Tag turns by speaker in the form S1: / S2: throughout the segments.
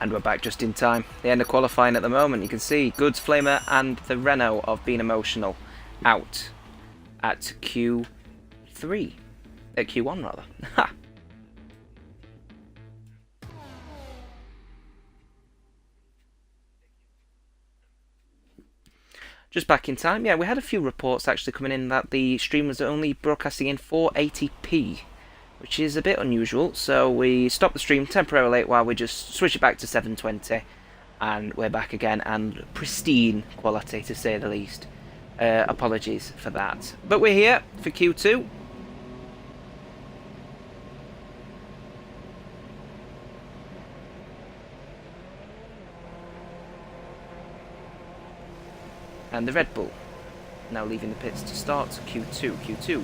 S1: And we're back just in time. The end of qualifying at the moment. You can see Goods, Flamer and the Renault of Being Emotional out at Q3. At Q1 rather. Ha! Just back in time. Yeah, we had a few reports actually coming in that the stream was only broadcasting in 480p, which is a bit unusual. So we stopped the stream temporarily while we just switch it back to 720. And we're back again, and pristine quality to say the least. Apologies for that. But we're here for Q2. And the Red Bull now leaving the pits to start Q2. Q2.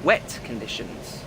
S1: Wet conditions.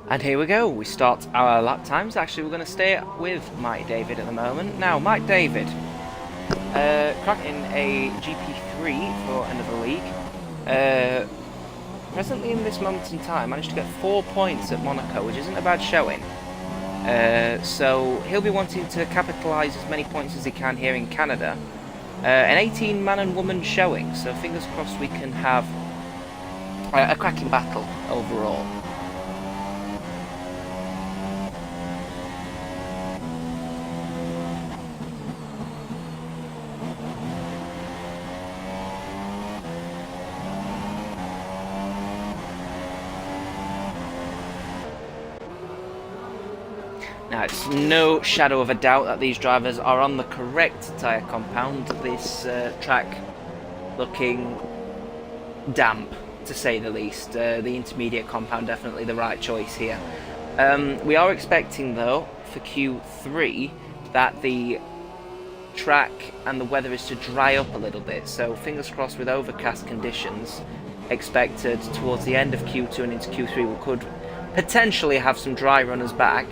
S1: And here we go, we start our lap times. Actually, we're going to stay with Mike David at the moment. Now, Mike David, cracking a GP3 for another league. Presently in this moment in time, managed to get 4 points at Monaco, which isn't a bad showing. So he'll be wanting to capitalise as many points as he can here in Canada. An 18 man and woman showing, so fingers crossed we can have a cracking battle overall. Now, it's no shadow of a doubt that these drivers are on the correct tyre compound. This track looking damp, to say the least. The intermediate compound, definitely the right choice here. We are expecting, though, for Q3, that the track and the weather is to dry up a little bit. So, fingers crossed with overcast conditions expected towards the end of Q2 and into Q3, we could potentially have some dry runners back.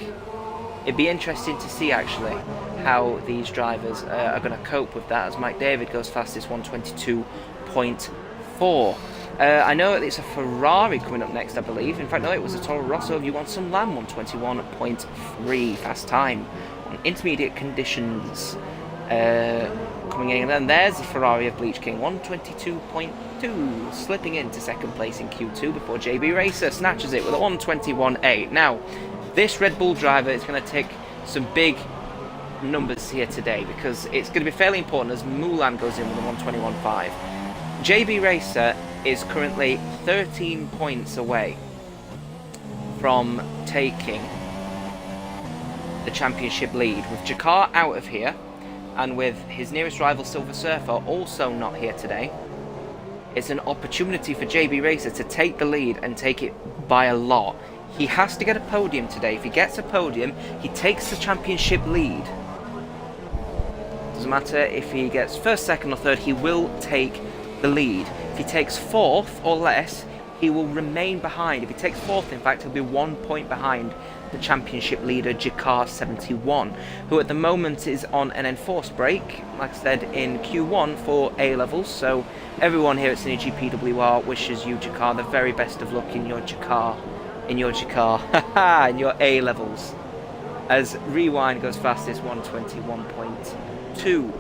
S1: It'd be interesting to see actually how these drivers are going to cope with that, as Mike David goes fastest 122.4. I know it's a Ferrari coming up next, I believe. In fact, no, it was a Toro Rosso of Yuan Sun Lam, 121.3 fast time on intermediate conditions. Coming in, and then there's the Ferrari of Bleach King, 122.2, slipping into second place in Q2 before JB Racer snatches it with a 121.8. Now, this Red Bull driver is going to take some big numbers here today, because it's going to be fairly important as Mulan goes in with a 121.5. JB Racer is currently 13 points away from taking the championship lead, with Jakar out of here and with his nearest rival Silver Surfer also not here today. It's an opportunity for JB Racer to take the lead and take it by a lot. He has to get a podium today. If he gets a podium, he takes the championship lead. Doesn't matter if he gets first, second or third, he will take the lead. If he takes fourth or less, he will remain behind. If he takes 4th, in fact, he'll be 1 point behind the championship leader, Jakar71, who at the moment is on an enforced break, like I said, in Q1 for A-levels. So everyone here at SynergyPWR wishes you, Jakar, the very best of luck in your Jakar, in your A-levels. As Rewind goes fastest, 121.2.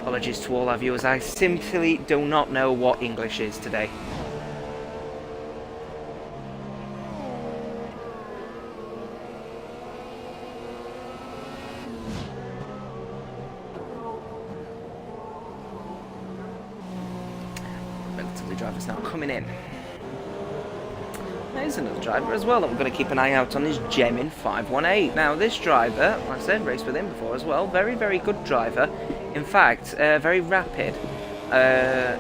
S1: Apologies to all our viewers, I simply do not know what English is today. Relatively drivers now coming in. There's another driver as well that we're going to keep an eye out on, is Gemin 518. Now this driver, like I said, raced with him before as well, very, very good driver. In fact, very rapid. I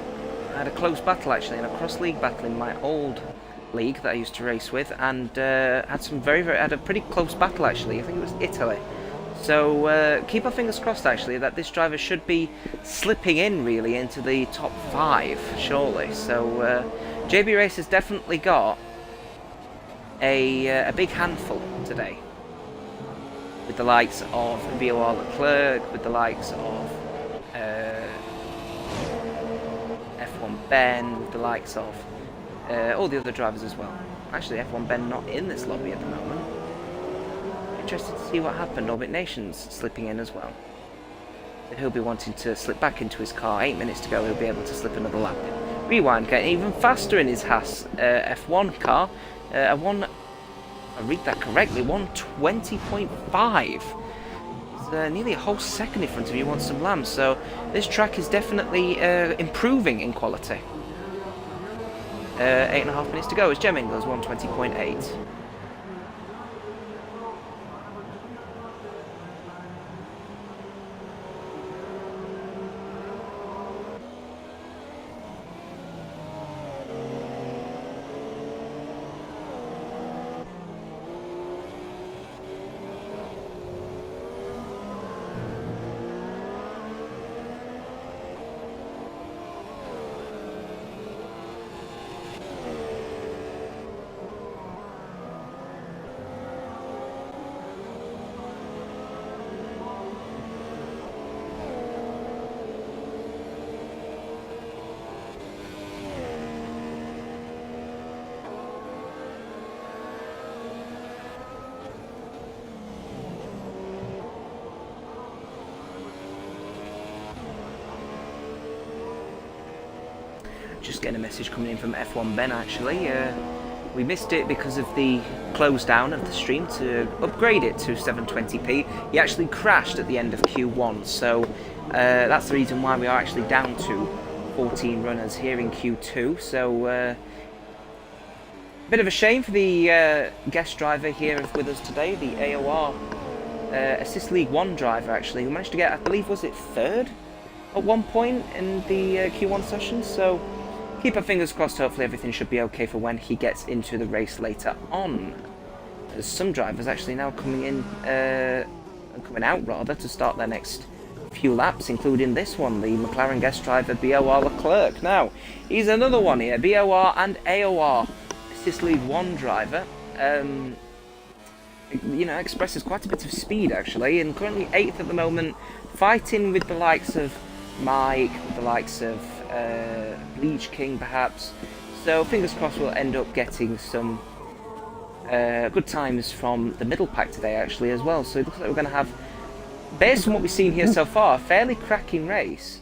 S1: had a close battle actually, in a cross-league battle in my old league that I used to race with, and had a pretty close battle actually. I think it was Italy. So keep our fingers crossed actually that this driver should be slipping in really into the top 5 surely. So JB Race has definitely got a big handful today, with the likes of VOR Leclerc, with the likes of F1 Ben, with the likes of all the other drivers as well. Actually, F1 Ben not in this lobby at the moment. Interested to see what happened. Orbit Nation's slipping in as well. So he'll be wanting to slip back into his car. 8 minutes to go, he'll be able to slip another lap in. Rewind getting even faster in his Haas F1 car. I read that correctly, 120.5. It's nearly a whole second in front of you on some laps, so this track is definitely improving in quality. 8.5 minutes to go as Gemin goes 120.8. Just getting a message coming in from F1 Ben actually. We missed it because of the close down of the stream to upgrade it to 720p. He actually crashed at the end of Q1, so that's the reason why we are actually down to 14 runners here in Q2. So bit of a shame for the guest driver here with us today, the AOR Assist League 1 driver actually, who managed to get, I believe, was it 3rd at one point in the Q1 session. So keep our fingers crossed, hopefully everything should be okay for when he gets into the race later on. There's some drivers actually now coming in, coming out rather, to start their next few laps, including this one, the McLaren guest driver BOR Leclerc. Now, he's another one here, BOR and AOR Assist League 1 driver. You know, expresses quite a bit of speed actually, and currently 8th at the moment, fighting with the likes of Mike, with the likes of Bleach King perhaps. So fingers crossed we'll end up getting some good times from the middle pack today actually as well. So it looks like we're going to have, based on what we've seen here so far, a fairly cracking race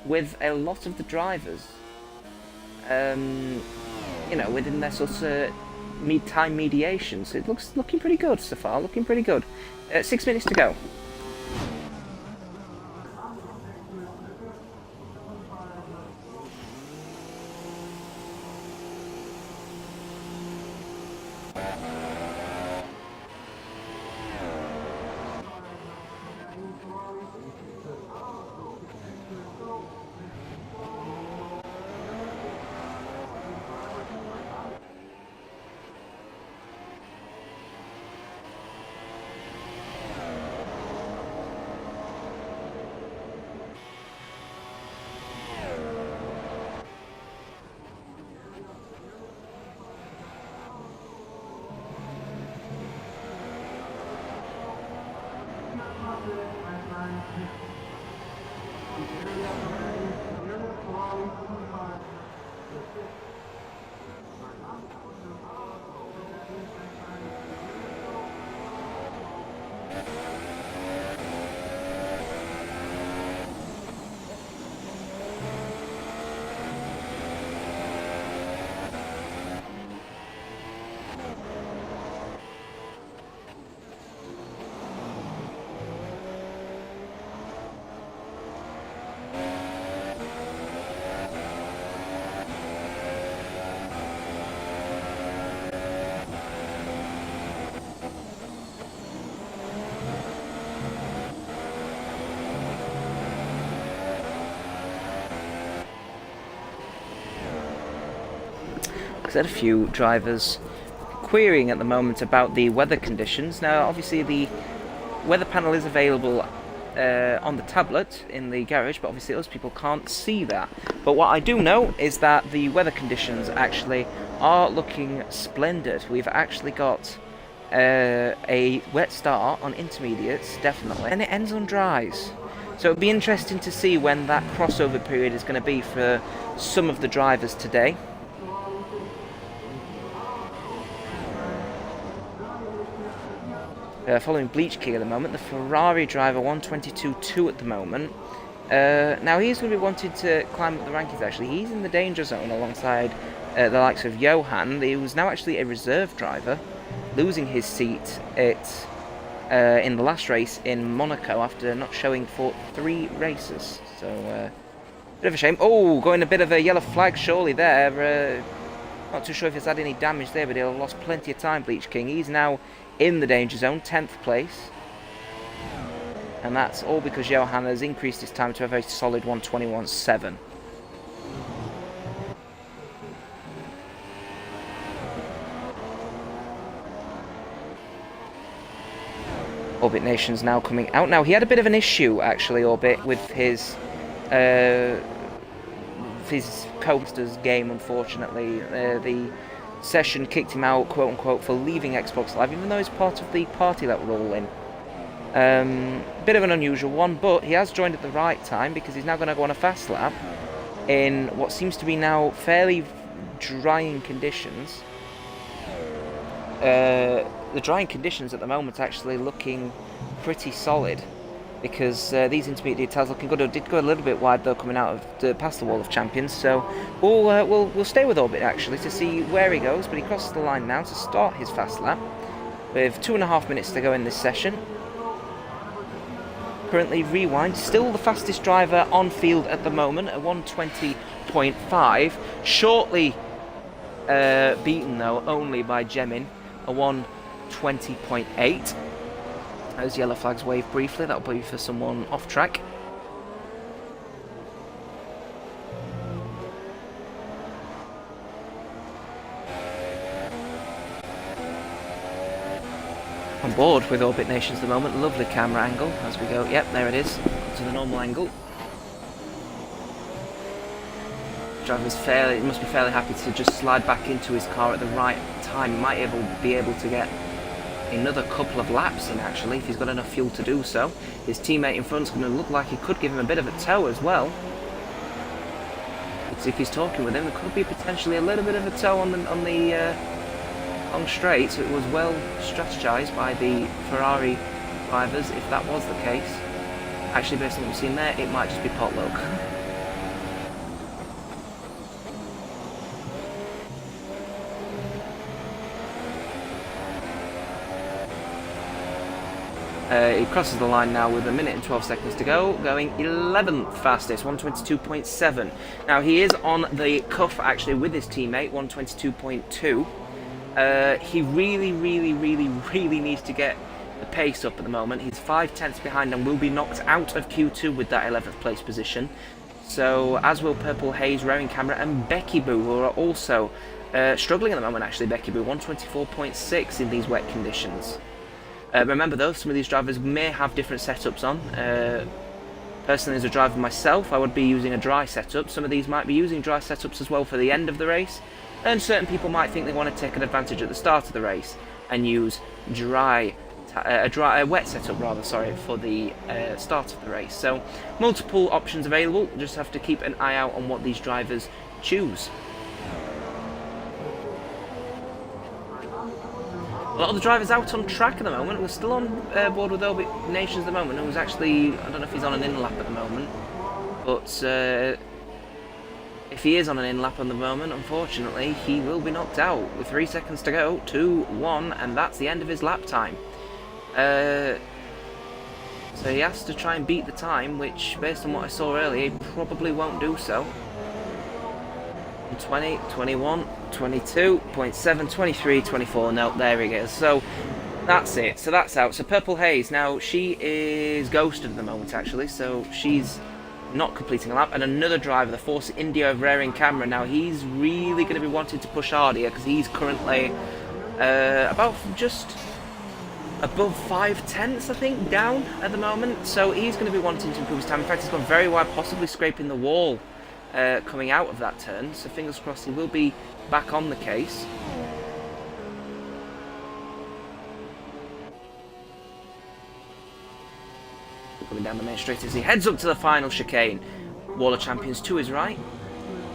S1: with a lot of the drivers you know, within their sort of mid-time mediation. So it looking pretty good so far, looking pretty good. 6 minutes to go. because I had a few drivers querying at the moment about the weather conditions. Now, obviously, the weather panel is available on the tablet in the garage, but obviously those people can't see that. But what I do know is that the weather conditions actually are looking splendid. We've actually got a wet start on intermediates, definitely, and it ends on dries. So it'll be interesting to see when that crossover period is going to be for some of the drivers today. Following Bleach King at the moment, the Ferrari driver 122.2 at the moment. Now he's going to be wanting to climb up the rankings actually. He's in the danger zone alongside the likes of Johan, who's now actually a reserve driver, losing his seat in the last race in Monaco after not showing for 3 races. So, bit of a shame. Oh, going a bit of a yellow flag surely there. Not too sure if he's had any damage there, but he'll have lost plenty of time, Bleach King. He's now in the danger zone, 10th place. And that's all because Johan has increased his time to a very solid 1:21.7. Orbit Nation's now coming out. Now, he had a bit of an issue, actually, Orbit, with his co-hoster's game, unfortunately. The session kicked him out, quote-unquote, for leaving Xbox Live, even though he's part of the party that we're all in. Bit of an unusual one, but he has joined at the right time because he's now going to go on a fast lap in what seems to be now fairly drying conditions. The drying conditions at the moment are actually looking pretty solid because these intermediate details looking good. It did go a little bit wide though, coming out of past the Wall of Champions. So we'll stay with Orbit actually to see where he goes. But he crosses the line now to start his fast lap with 2.5 minutes to go in this session. Currently, Rewind still the fastest driver on field at the moment at 1:20.5. Shortly beaten though only by Jemin, a 1:20.8. Those yellow flags wave briefly, that'll be for someone off track. On board with Orbit Nations at the moment, lovely camera angle as we go. Yep, there it is, to the normal angle. Driver's must be fairly happy to just slide back into his car at the right time. He might be able to get another couple of laps in actually if he's got enough fuel to do so. His teammate in front's going to look like he could give him a bit of a tow as well. If he's talking with him, there could be potentially a little bit of a tow on the long straight. So it was well strategized by the Ferrari drivers if that was the case. Actually, based on what we've seen there, it might just be potluck. He crosses the line now with 1 minute and 12 seconds to go, going 11th fastest, 1:22.7. Now he is on the cuff actually with his teammate, 1:22.2. He really needs to get the pace up at the moment. He's 5 tenths behind and will be knocked out of Q2 with that 11th place position. So as will Purple Haze, Rowing Camera and Becky Boo, who are also struggling at the moment actually. Becky Boo, 1:24.6 in these wet conditions. Remember though, some of these drivers may have different setups on. Personally, as a driver myself, I would be using a dry setup. Some of these might be using dry setups as well for the end of the race. And certain people might think they want to take an advantage at the start of the race and use a wet setup rather, sorry, for the start of the race. So multiple options available. Just have to keep an eye out on what these drivers choose. A lot of the drivers out on track at the moment. We're still on board with Orbit Nations at the moment. Who's actually, I don't know if he's on an in-lap at the moment, but if he is on an in-lap at the moment, unfortunately, he will be knocked out with 3 seconds to go, 2-1, and that's the end of his lap time. So he has to try and beat the time, which, based on what I saw earlier, he probably won't do so. 20, 21, 22.7, 23, 24. No, there he goes. So that's it. So that's out. So Purple Haze. Now she is ghosted at the moment, actually. So she's not completing a lap, and another driver, the Force India of rearing camera. Now he's really going to be wanting to push hard here because he's currently about just above 5/10, I think, down at the moment. So he's going to be wanting to improve his time. In fact, he's gone very wide, possibly scraping the wall coming out of that turn. So fingers crossed he will be back on the case. Coming down the main straight as he heads up to the final chicane. Wall of Champions to his right,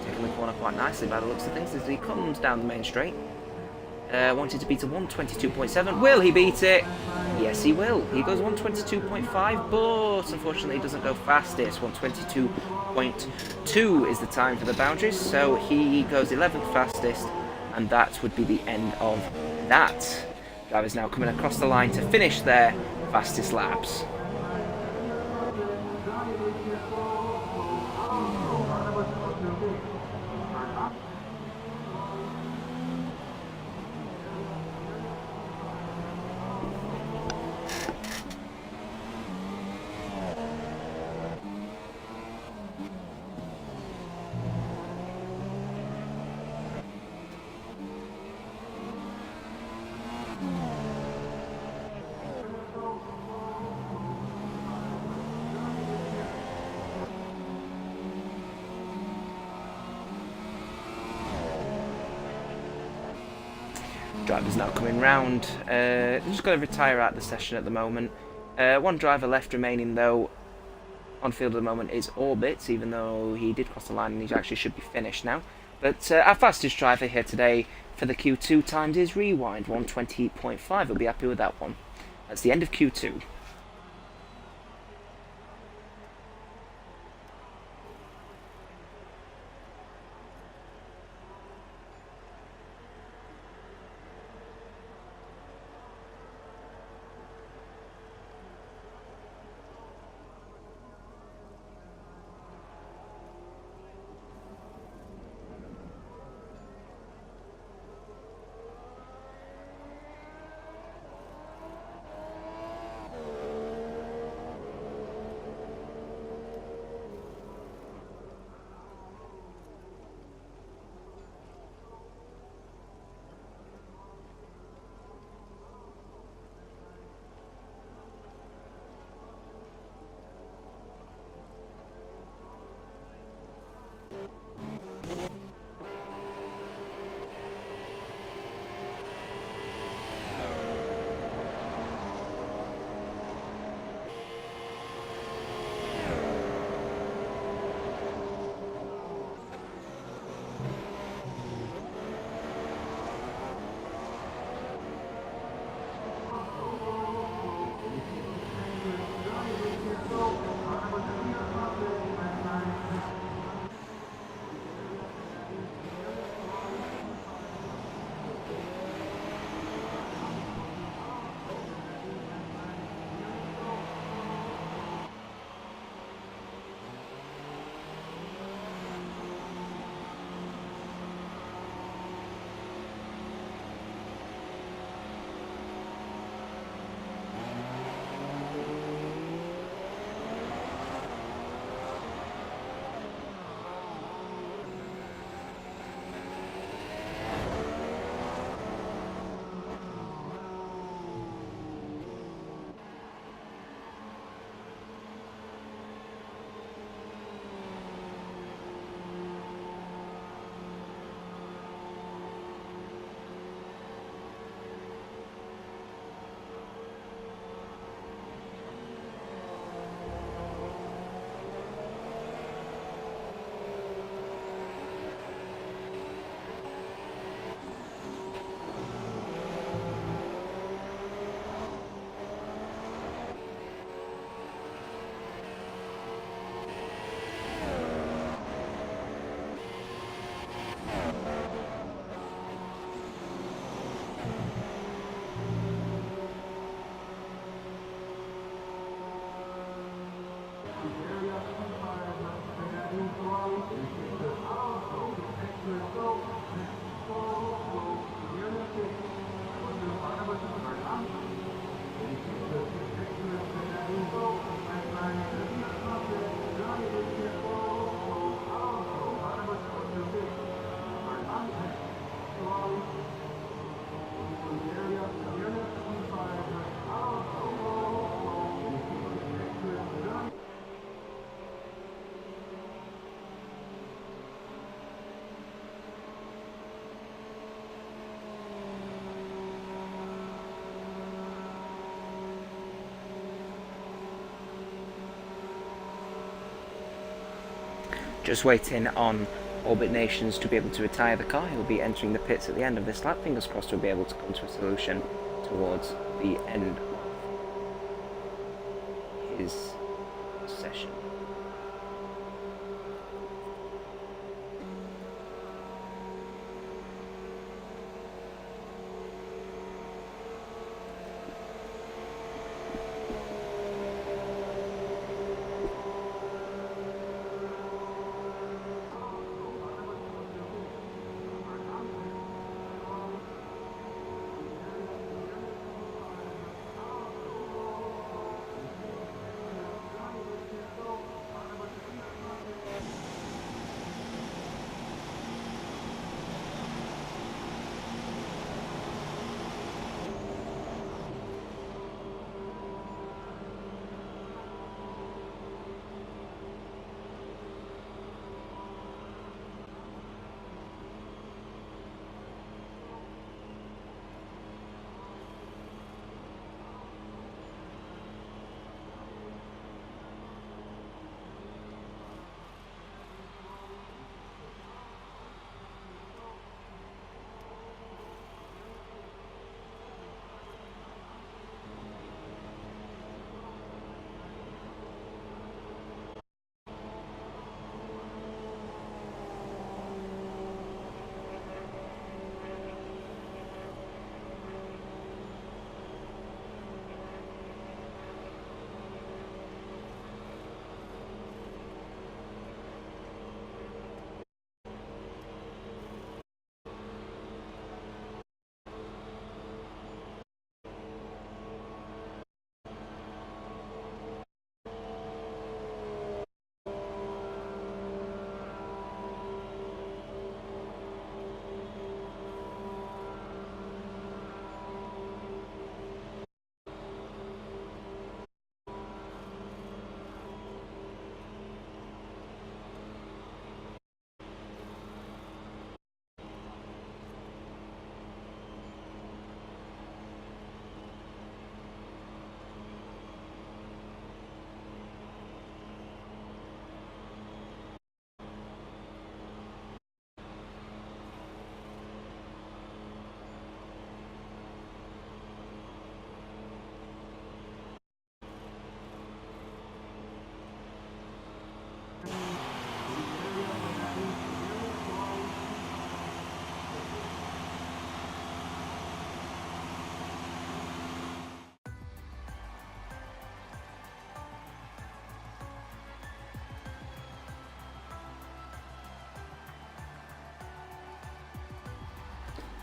S1: taking the corner quite nicely by the looks of things as he comes down the main straight. Wanted to beat a 122.7. Will he beat it? Yes, he will. He goes 122.5, but unfortunately he doesn't go fastest. 122.2 is the time for the boundaries, so he goes 11th fastest, and that would be the end of that. Drivers now coming across the line to finish their fastest laps. Drivers now coming round. They're just going to retire out of the session at the moment. One driver left remaining though on field at the moment is Orbit, even though he did cross the line and he actually should be finished now. But our fastest driver here today for the Q2 timed is Rewind, 120.5. He'll be happy with that one. That's the end of Q2. just waiting on Orbit Nations to be able to retire the car. He'll be entering the pits at the end of this lap. Fingers crossed we'll be able to come to a solution towards the end of his session.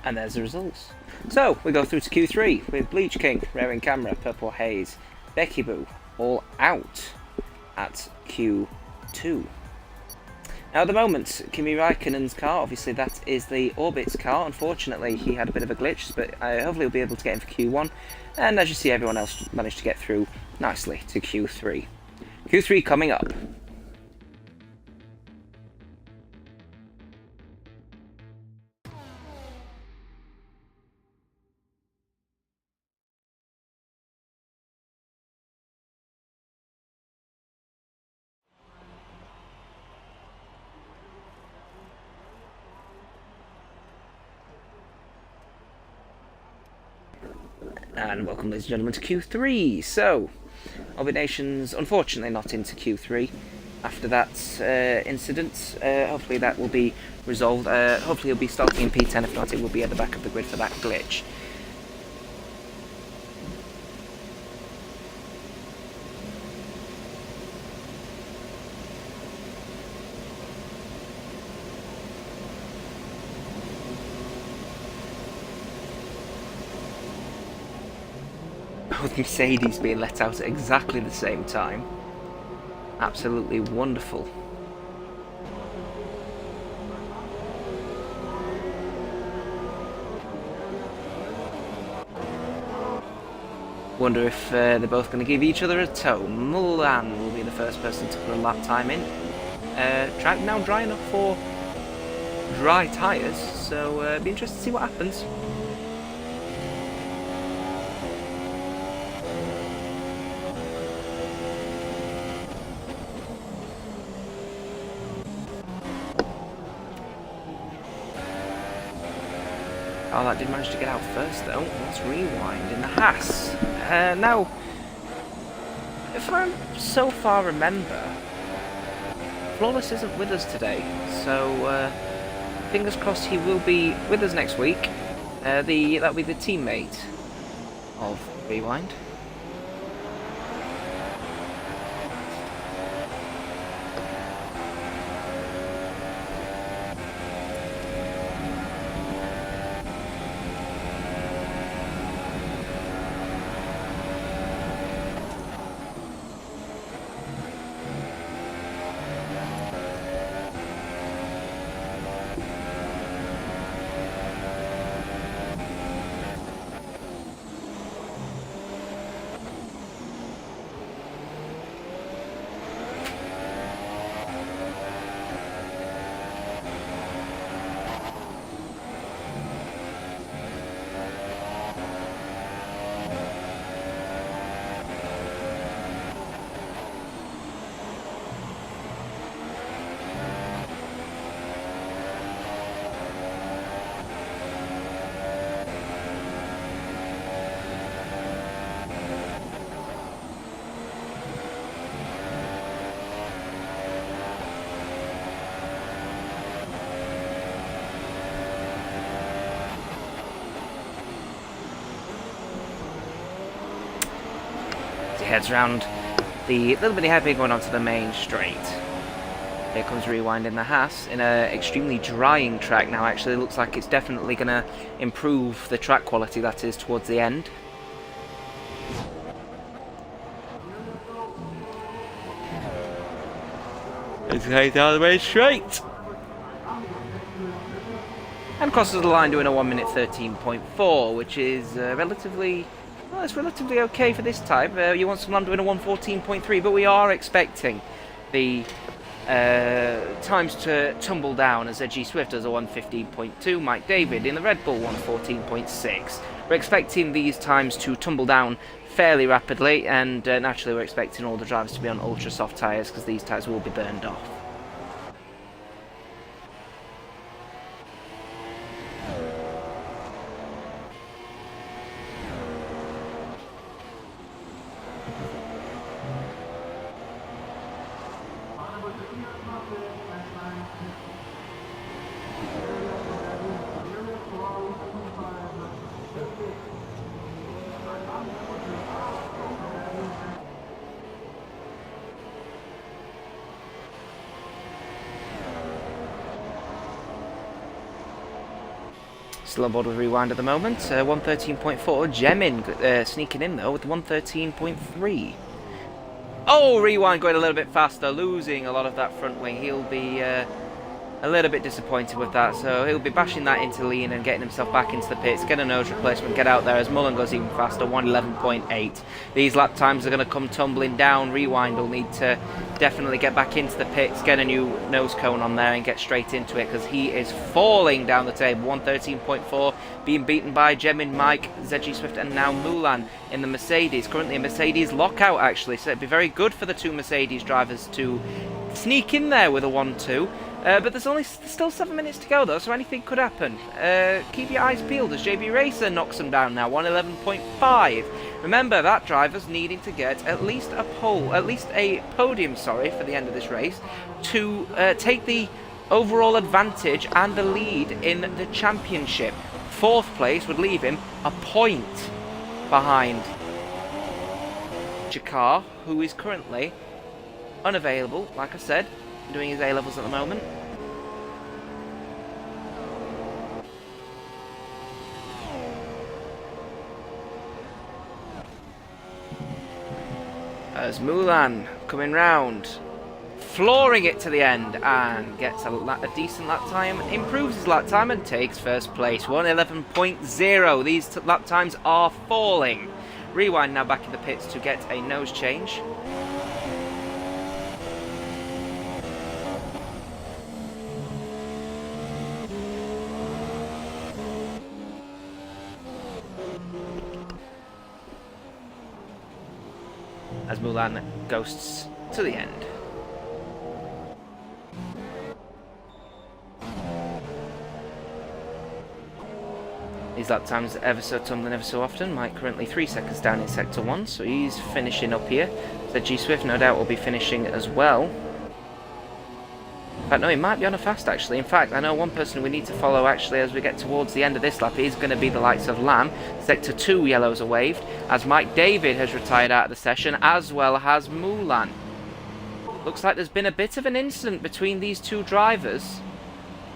S1: And there's the results. So, we go through to Q3 with Bleach King, Raring Camera, Purple Haze, Becky Boo, all out at Q2. Now at the moment, Kimi Raikkonen's car, obviously that is the Orbit's car. Unfortunately, he had a bit of a glitch, but hopefully we'll be able to get in for Q1. And as you see, everyone else managed to get through nicely to Q3. Q3 coming up. And welcome, ladies and gentlemen, to Q3. So, Orbit Nation's unfortunately not into Q3 after that incident. Hopefully that will be resolved. Hopefully he'll be starting in P10, if not it will be at the back of the grid for that glitch. Both Mercedes being let out at exactly the same time. Absolutely wonderful. Wonder if they're both going to give each other a tow. Mulan will be the first person to put a lap time in. Track now dry enough for dry tyres, so it'll be interesting to see what happens. car that did manage to get out first, though, was Rewind in the Haas. Now, if I so far remember, Flawless isn't with us today, so fingers crossed he will be with us next week. That'll be the teammate of Rewind. Heads around the little bit of hairpin going onto the main straight. Here comes Rewind in the Haas in an extremely drying track now. Actually, it looks like it's definitely going to improve the track quality, that is, towards the end. It's going down the main straight. And crosses the line doing a 1 minute 13.4, which is relatively... well, it's relatively okay for this type. You want someone doing a 1:14.3, but we are expecting the times to tumble down as G Swift does a 1:15.2, Mike David in the Red Bull 1:14.6. We're expecting these times to tumble down fairly rapidly, and naturally we're expecting all the drivers to be on ultra soft tyres because these tyres will be burned off. Still on board with Rewind at the moment. 1:13.4. Jemin sneaking in though with 1:13.3. Oh, Rewind going a little bit faster, losing a lot of that front wing. He'll be a little bit disappointed with that, so he'll be bashing that into lean and getting himself back into the pits, get a nose replacement, get out there as Mullen goes even faster, 1:11.8. These lap times are going to come tumbling down. Rewind will need to definitely get back into the pits, get a new nose cone on there and get straight into it because he is falling down the table. 1:13.4, being beaten by Jemin, Mike, ZG Swift and now Mulan in the Mercedes. Currently a Mercedes lockout actually, so it'd be very good for the two Mercedes drivers to sneak in there with a 1-2. But there's still 7 minutes to go though, so anything could happen. Keep your eyes peeled as JB Racer knocks them down now, 1:11.5. Remember, that driver's needing to get at least a podium, for the end of this race, to take the overall advantage and the lead in the championship. Fourth place would leave him a point behind Jakar, who is currently unavailable, like I said, doing his A-levels at the moment. As Mulan coming round, flooring it to the end and gets a decent lap time, improves his lap time and takes first place, 1:11.0. These lap times are falling. Rewind now back in the pits to get a nose change. As Mulan ghosts to the end. His lap times ever so tumbling ever so often. Mike currently 3 seconds down in Sector 1, so he's finishing up here. So G Swift no doubt will be finishing as well. In fact, no, he might be on a fast actually. In fact, I know one person we need to follow actually as we get towards the end of this lap is going to be the likes of Lamb. Sector 2 yellows are waved as Mike David has retired out of the session, as well as Mulan. Looks like there's been a bit of an incident between these two drivers.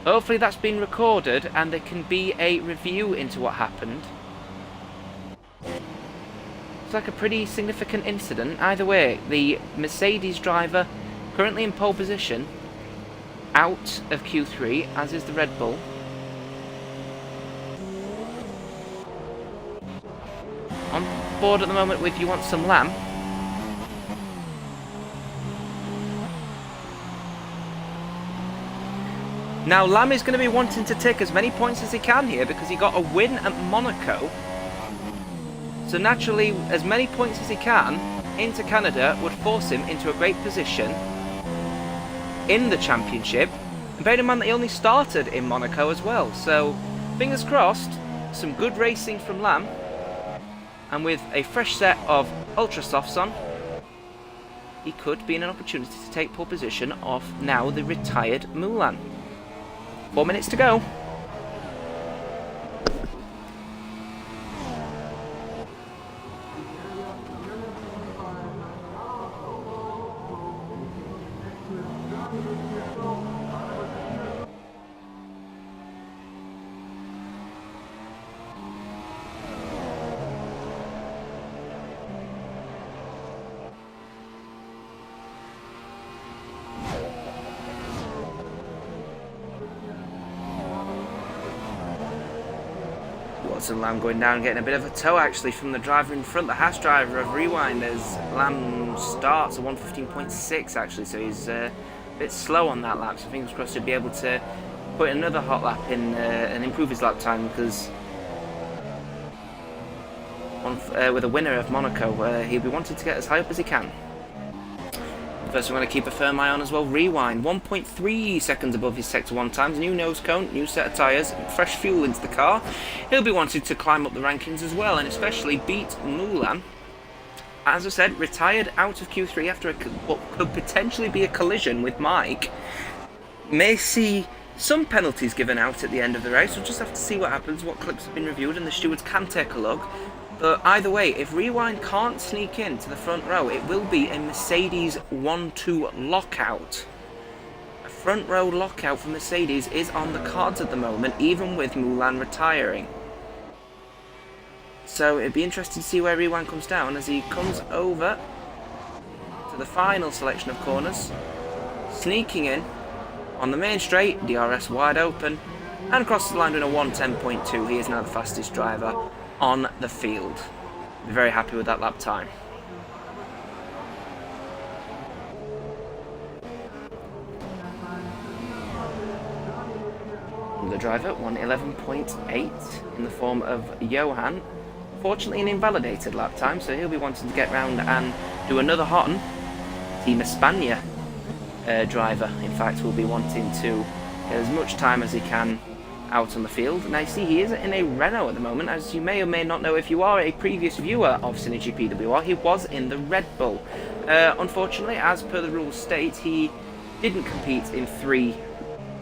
S1: Hopefully that's been recorded and there can be a review into what happened. It's like a pretty significant incident. Either way, the Mercedes driver currently in pole position, out of Q3, as is the Red Bull. On board at the moment with You Want Some Lamb. Now, Lamb is going to be wanting to take as many points as he can here because he got a win at Monaco. So naturally, as many points as he can into Canada would force him into a great position in the championship. And bear in mind that he only started in Monaco as well. So, fingers crossed, some good racing from Lamb. And with a fresh set of Ultra Softs on, he could be in an opportunity to take pole position off now the retired Mulan. 4 minutes to go. Watson Lamb going down, getting a bit of a tow actually from the driver in front, the Haas driver of Rewind, as Lamb starts at 1:15.6 actually, so he's a bit slow on that lap, so fingers crossed he'll be able to put another hot lap in and improve his lap time, because with a winner of Monaco, he'll be wanting to get as high up as he can. First, we're going to keep a firm eye on as well. Rewind, 1.3 seconds above his Sector 1 times. New nose cone, new set of tyres, fresh fuel into the car. He'll be wanting to climb up the rankings as well, and especially beat Mulan. As I said, retired out of Q3 after what could potentially be a collision with Mike. May see some penalties given out at the end of the race. We'll just have to see what happens, what clips have been reviewed, and the stewards can take a look. But either way, if Rewind can't sneak into the front row, it will be a Mercedes 1-2 lockout. A front row lockout for Mercedes is on the cards at the moment, even with Mulan retiring. So it'd be interesting to see where Rewind comes down as he comes over to the final selection of corners, sneaking in on the main straight, DRS wide open, and crosses the line doing a 1:10.2. He is now the fastest driver on the field. Be very happy with that lap time. The driver, 1:11.8 in the form of Johan. Fortunately an invalidated lap time, so he'll be wanting to get round and do another hot one. Team España driver, in fact, will be wanting to get as much time as he can out on the field. And I see he is in a Renault at the moment. As you may or may not know, if you are a previous viewer of SynergyPWR, he was in the Red Bull. Unfortunately, as per the rules state, he didn't compete in 3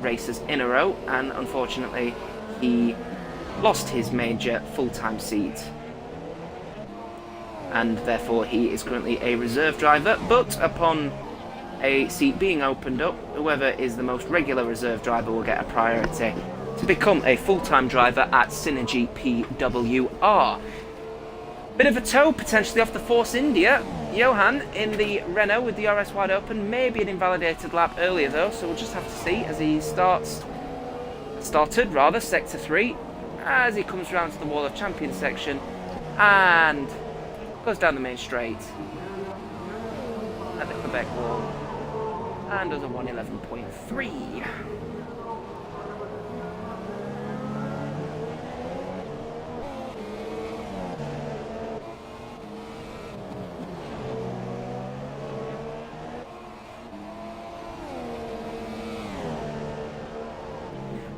S1: races in a row, and unfortunately he lost his major full-time seat, and therefore he is currently a reserve driver. But upon a seat being opened up, whoever is the most regular reserve driver will get a priority to become a full-time driver at SynergyPWR. Bit of a tow potentially off the Force India. Johan in the Renault with the RS wide open. Maybe an invalidated lap earlier though, so we'll just have to see as he started Sector 3, as he comes around to the Wall of Champions section and goes down the main straight at the Quebec wall and does a 1:11.3.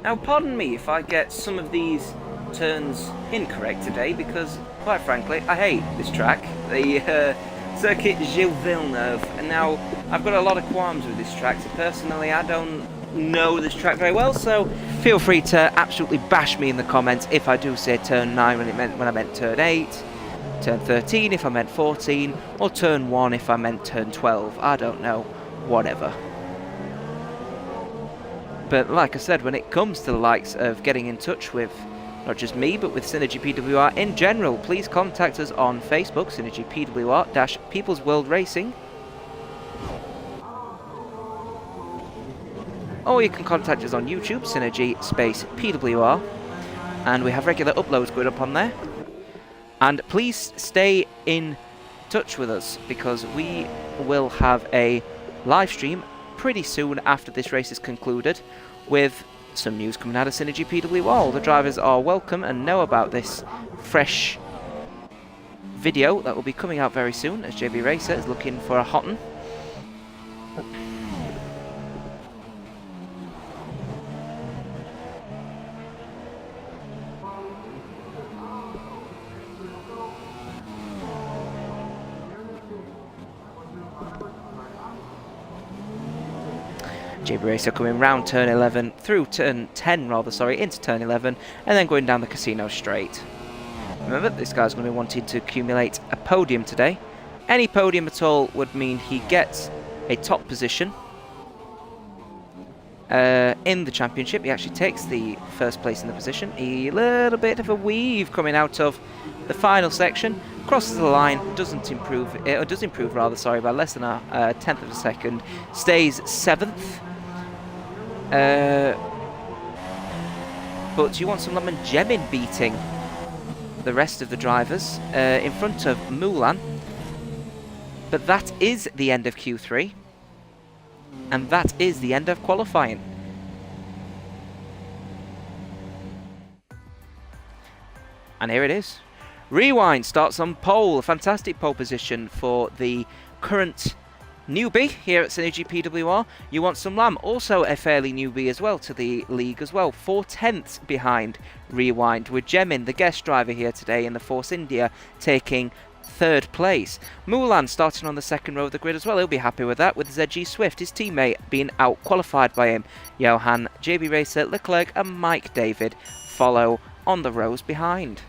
S1: Now, pardon me if I get some of these turns incorrect today because, quite frankly, I hate this track. The Circuit Gilles Villeneuve. And now, I've got a lot of qualms with this track. So personally, I don't know this track very well, so feel free to absolutely bash me in the comments if I do say turn 9 when I meant turn 8, turn 13 if I meant 14, or turn 1 if I meant turn 12. I don't know. Whatever. But like I said, when it comes to the likes of getting in touch with not just me, but with SynergyPWR in general, please contact us on Facebook, SynergyPWR-People's World Racing. Or you can contact us on YouTube, Synergy space PWR. And we have regular uploads going up on there. And please stay in touch with us, because we will have a live stream pretty soon after this race is concluded, with some news coming out of SynergyPWR. All the drivers are welcome and know about this fresh video that will be coming out very soon, as JB Racer is looking for a hot one. JB Racer coming round turn 11, through turn 10 rather, sorry, into turn 11, and then going down the casino straight. Remember, this guy's going to be wanting to accumulate a podium today. Any podium at all would mean he gets a top position in the championship. He actually takes the first place in the position. A little bit of a weave coming out of the final section. Crosses the line, does improve rather, sorry, by less than a tenth of a second. Stays 7th. But you want some lemon Gemin beating the rest of the drivers in front of Mulan. But that is the end of Q3. And that is the end of qualifying. And here it is. Rewind starts on pole. A fantastic pole position for the current newbie here at SynergyPWR. You want some lamb, also a fairly newbie as well to the league as well. 4/10 behind Rewind, with Gemin, the guest driver here today in the Force India, taking 3rd place. Mulan starting on the 2nd row of the grid as well. He'll be happy with that, with ZG Swift, his teammate, being out-qualified by him. Johan, JB Racer, Leclerc and Mike David follow on the rows behind.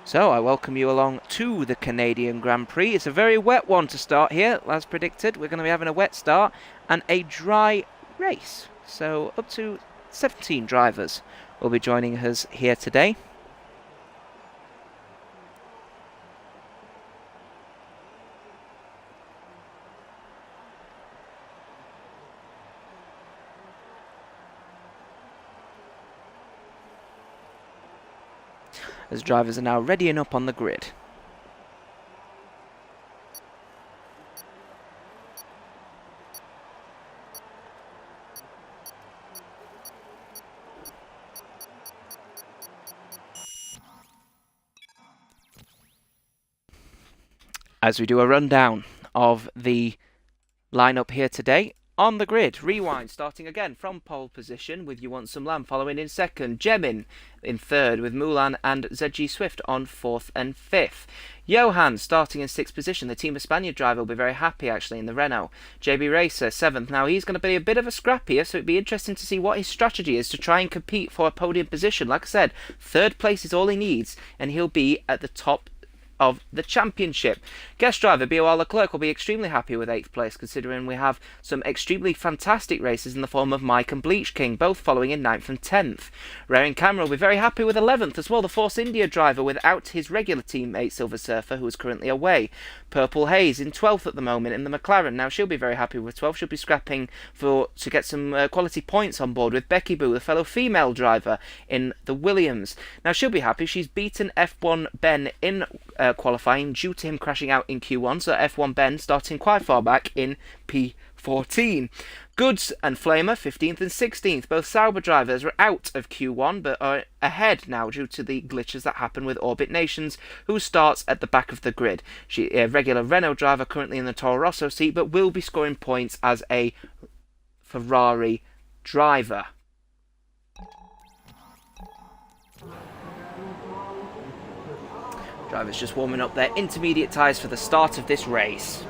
S1: So I welcome you along to the Canadian Grand Prix. It's a very wet one to start here, as predicted. We're going to be having a wet start and a dry race. So up to 17 drivers will be joining us here today. As drivers are now readying up on the grid. As we do a rundown of the lineup here today. On the grid, Rewind starting again from pole position with You Want Some Lamb following in 2nd. Gemin in 3rd with Mulan and ZG Swift on 4th and 5th. Johan starting in 6th position. The Team Espana driver will be very happy actually in the Renault. JB Racer 7th. Now he's going to be a bit of a scrap here, so it'd be interesting to see what his strategy is to try and compete for a podium position. Like I said, 3rd place is all he needs and he'll be at the top of the championship. Guest driver BOR Leclerc will be extremely happy with 8th place, considering we have some extremely fantastic races in the form of Mike and Bleach King, both following in 9th and 10th. Rarin Camera will be very happy with 11th as well, the Force India driver without his regular teammate Silver Surfer, who is currently away. Purple Haze in 12th at the moment in the McLaren. Now she'll be very happy with 12th. She'll be scrapping to get some quality points on board with Becky Boo, the fellow female driver in the Williams. Now she'll be happy. She's beaten F1 Ben in qualifying due to him crashing out in Q1, so F1 Ben starting quite far back in P14. Goods and Flamer, 15th and 16th. Both Sauber drivers are out of Q1, but are ahead now due to the glitches that happen with Orbit Nations, who starts at the back of the grid. She a regular Renault driver currently in the Toro Rosso seat, but will be scoring points as a Ferrari driver. Drivers just warming up their intermediate tyres for the start of this race.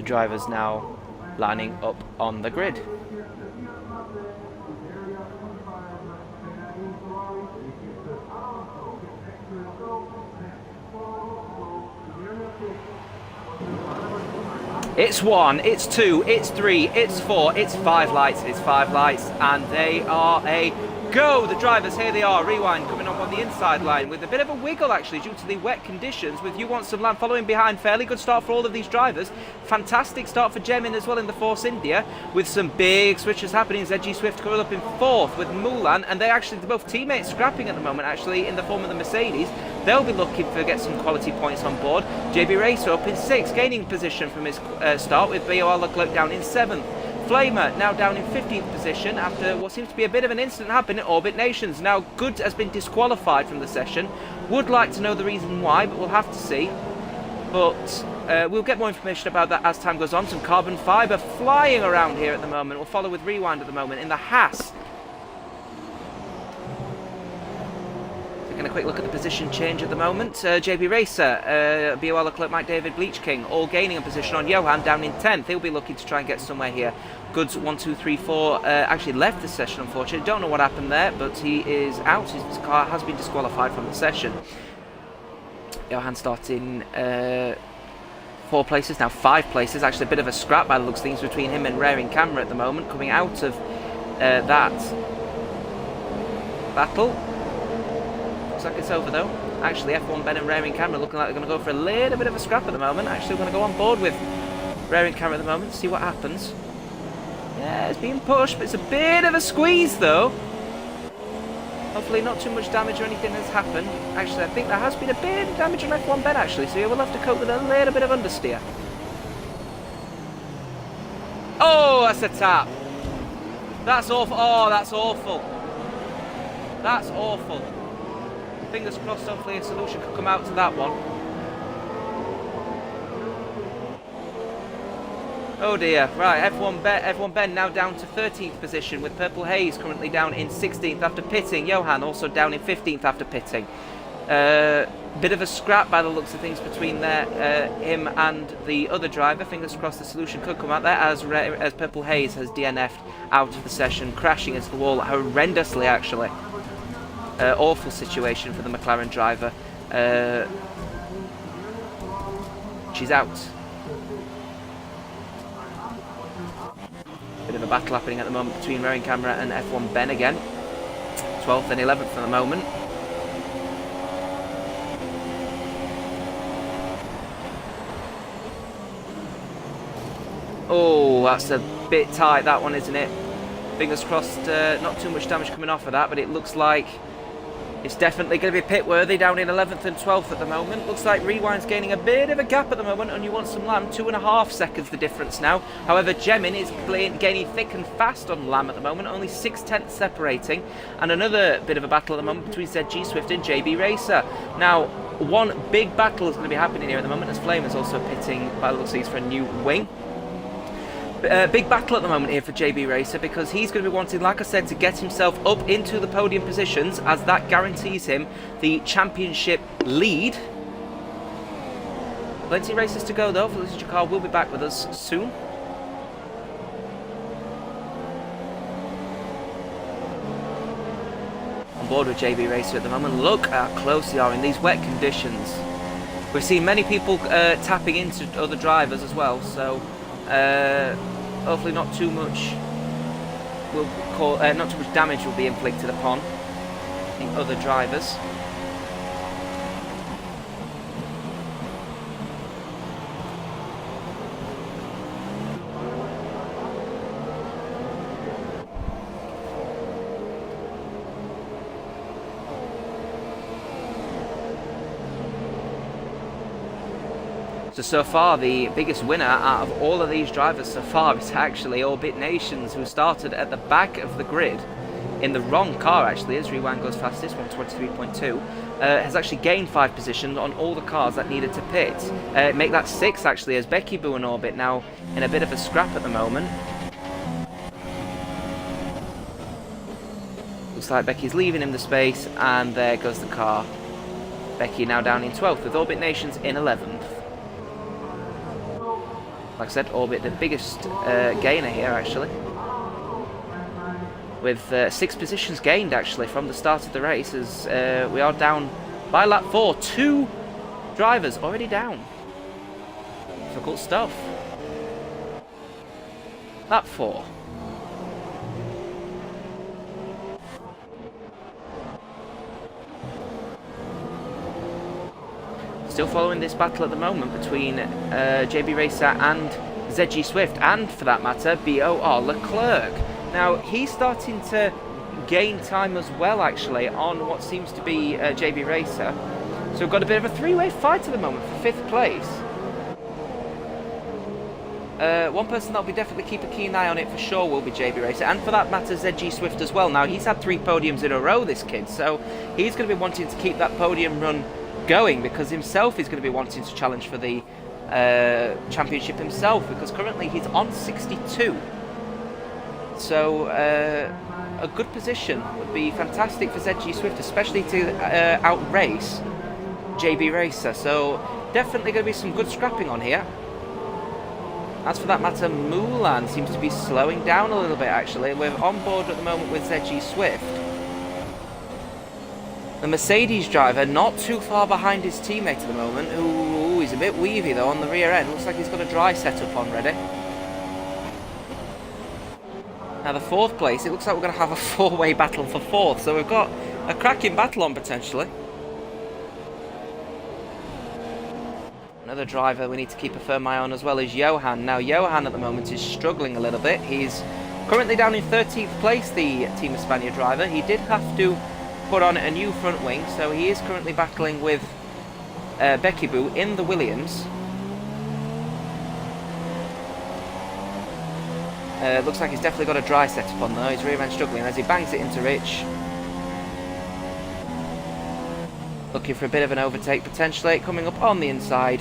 S1: Drivers now lining up on the grid. It's 1, it's 2, it's 3, it's 4, it's 5 lights, and they are a go. The drivers, here they are, rewind, coming up on the inside line with a bit of a wiggle actually due to the wet conditions, with You Want Some Land following behind. Fairly good start for all of these drivers. Fantastic start for Jemin as well in the Force India, with some big switches happening. ZG Swift coming up in 4th with Mulan, and they're both teammates scrapping at the moment actually in the form of the Mercedes. They'll be looking to get some quality points on board. JB Racer up in 6th, gaining position from his start, with BOR Leclerc down in 7th. Flamer now down in 15th position after what seems to be a bit of an incident happening at Orbit Nations. Now, Goods has been disqualified from the session. Would like to know the reason why, but we'll have to see. But we'll get more information about that as time goes on. Some carbon fibre flying around here at the moment. We'll follow with Rewind at the moment in the Haas. Taking a quick look at the position change at the moment. JB Racer, BOL Leclerc, Mike David, Bleach King, all gaining a position on Johan down in 10th. He'll be looking to try and get somewhere here. Goods 1, 2, 3, 4 actually left the session, unfortunately. Don't know what happened there, but he is out. His car has been disqualified from the session. Johan starting 4 places, now 5 places. Actually, a bit of a scrap by the looks of things between him and Raring Camera at the moment, coming out of that battle. Looks like it's over though. Actually, F1 Ben and Raring Camera looking like they're going to go for a little bit of a scrap at the moment. Actually, we're going to go on board with Raring Camera at the moment, see what happens. Yeah, it's being pushed, but it's a bit of a squeeze though. Hopefully not too much damage or anything has happened. Actually, I think there has been a bit of damage on F1 Ben actually, so yeah, we'll have to cope with a little bit of understeer. Oh, that's a tap. That's awful. Oh, that's awful. That's awful. Fingers crossed, hopefully a solution could come out to that one. Oh dear. Right, F1 Ben now down to 13th position, with Purple Haze currently down in 16th after pitting. Johan also down in 15th after pitting. Bit of a scrap by the looks of things between him and the other driver. Fingers crossed the solution could come out there, as Purple Haze has DNF'd out of the session, crashing into the wall horrendously actually. Awful situation for the McLaren driver. She's out. Bit of a battle happening at the moment between Raring Camera and F1 Ben again. 12th and 11th for the moment. Oh, that's a bit tight, that one, isn't it? Fingers crossed, not too much damage coming off of that, but it looks like it's definitely going to be pit worthy, down in 11th and 12th at the moment. Looks like Rewind's gaining a bit of a gap at the moment, and You Want Some Lamb, 2.5 seconds the difference now. However, Jemin is gaining thick and fast on Lamb at the moment, only 6/10 separating, and another bit of a battle at the moment between ZG Swift and JB Racer. Now, one big battle is going to be happening here at the moment, as Flame is also pitting by the looks of these for a new wing. Big battle at the moment here for JB Racer, because he's going to be wanting, like I said, to get himself up into the podium positions, as that guarantees him the championship lead. Plenty of races to go though. Felicity Car will be back with us soon. on board with JB Racer at the moment. Look how close they are in these wet conditions. We've seen many people tapping into other drivers as well, so hopefully not too much damage will be inflicted upon the other drivers. So far, the biggest winner out of all of these drivers so far is actually Orbit Nations, who started at the back of the grid in the wrong car, actually, as Rewind goes fastest, 123.2, has actually gained 5 positions on all the cars that needed to pit. Make that 6, actually, as Becky Boo and Orbit now in a bit of a scrap at the moment. Looks like Becky's leaving him the space, and there goes the car. Becky now down in 12th, with Orbit Nations in 11th. Like I said, Orbit the biggest gainer here, actually, with 6 positions gained, actually, from the start of the race, as we are down by lap 4. 2 drivers already down. Difficult stuff. Lap 4. Still following this battle at the moment between JB Racer and ZG Swift, and for that matter, BOR Leclerc. Now, he's starting to gain time as well, actually, on what seems to be JB Racer. So we've got a bit of a 3-way fight at the moment for 5th place. One person that'll be definitely keep a keen eye on it for sure will be JB Racer, and for that matter, ZG Swift as well. Now, he's had 3 podiums in a row, this kid, so he's going to be wanting to keep that podium run going, because himself is going to be wanting to challenge for the championship himself, because currently he's on 62. So a good position would be fantastic for ZG Swift, especially to outrace JB Racer. So definitely going to be some good scrapping on here. As for that matter, Mulan seems to be slowing down a little bit, actually. We're on board at the moment with ZG Swift. The Mercedes driver not too far behind his teammate at the moment, who is a bit weavy though on the rear end. Looks like he's got a dry setup on ready. Now the 4th place, it looks like we're going to have a 4-way battle for 4th, so we've got a cracking battle on potentially. Another driver we need to keep a firm eye on as well is Johan. Now Johan at the moment is struggling a little bit. He's currently down in 13th place, the Team Espana driver. He did have to put on a new front wing, so he is currently battling with Becky Boo in the Williams. Looks like he's definitely got a dry setup on though. His rear end struggling as he bangs it into Rich. Looking for a bit of an overtake potentially, coming up on the inside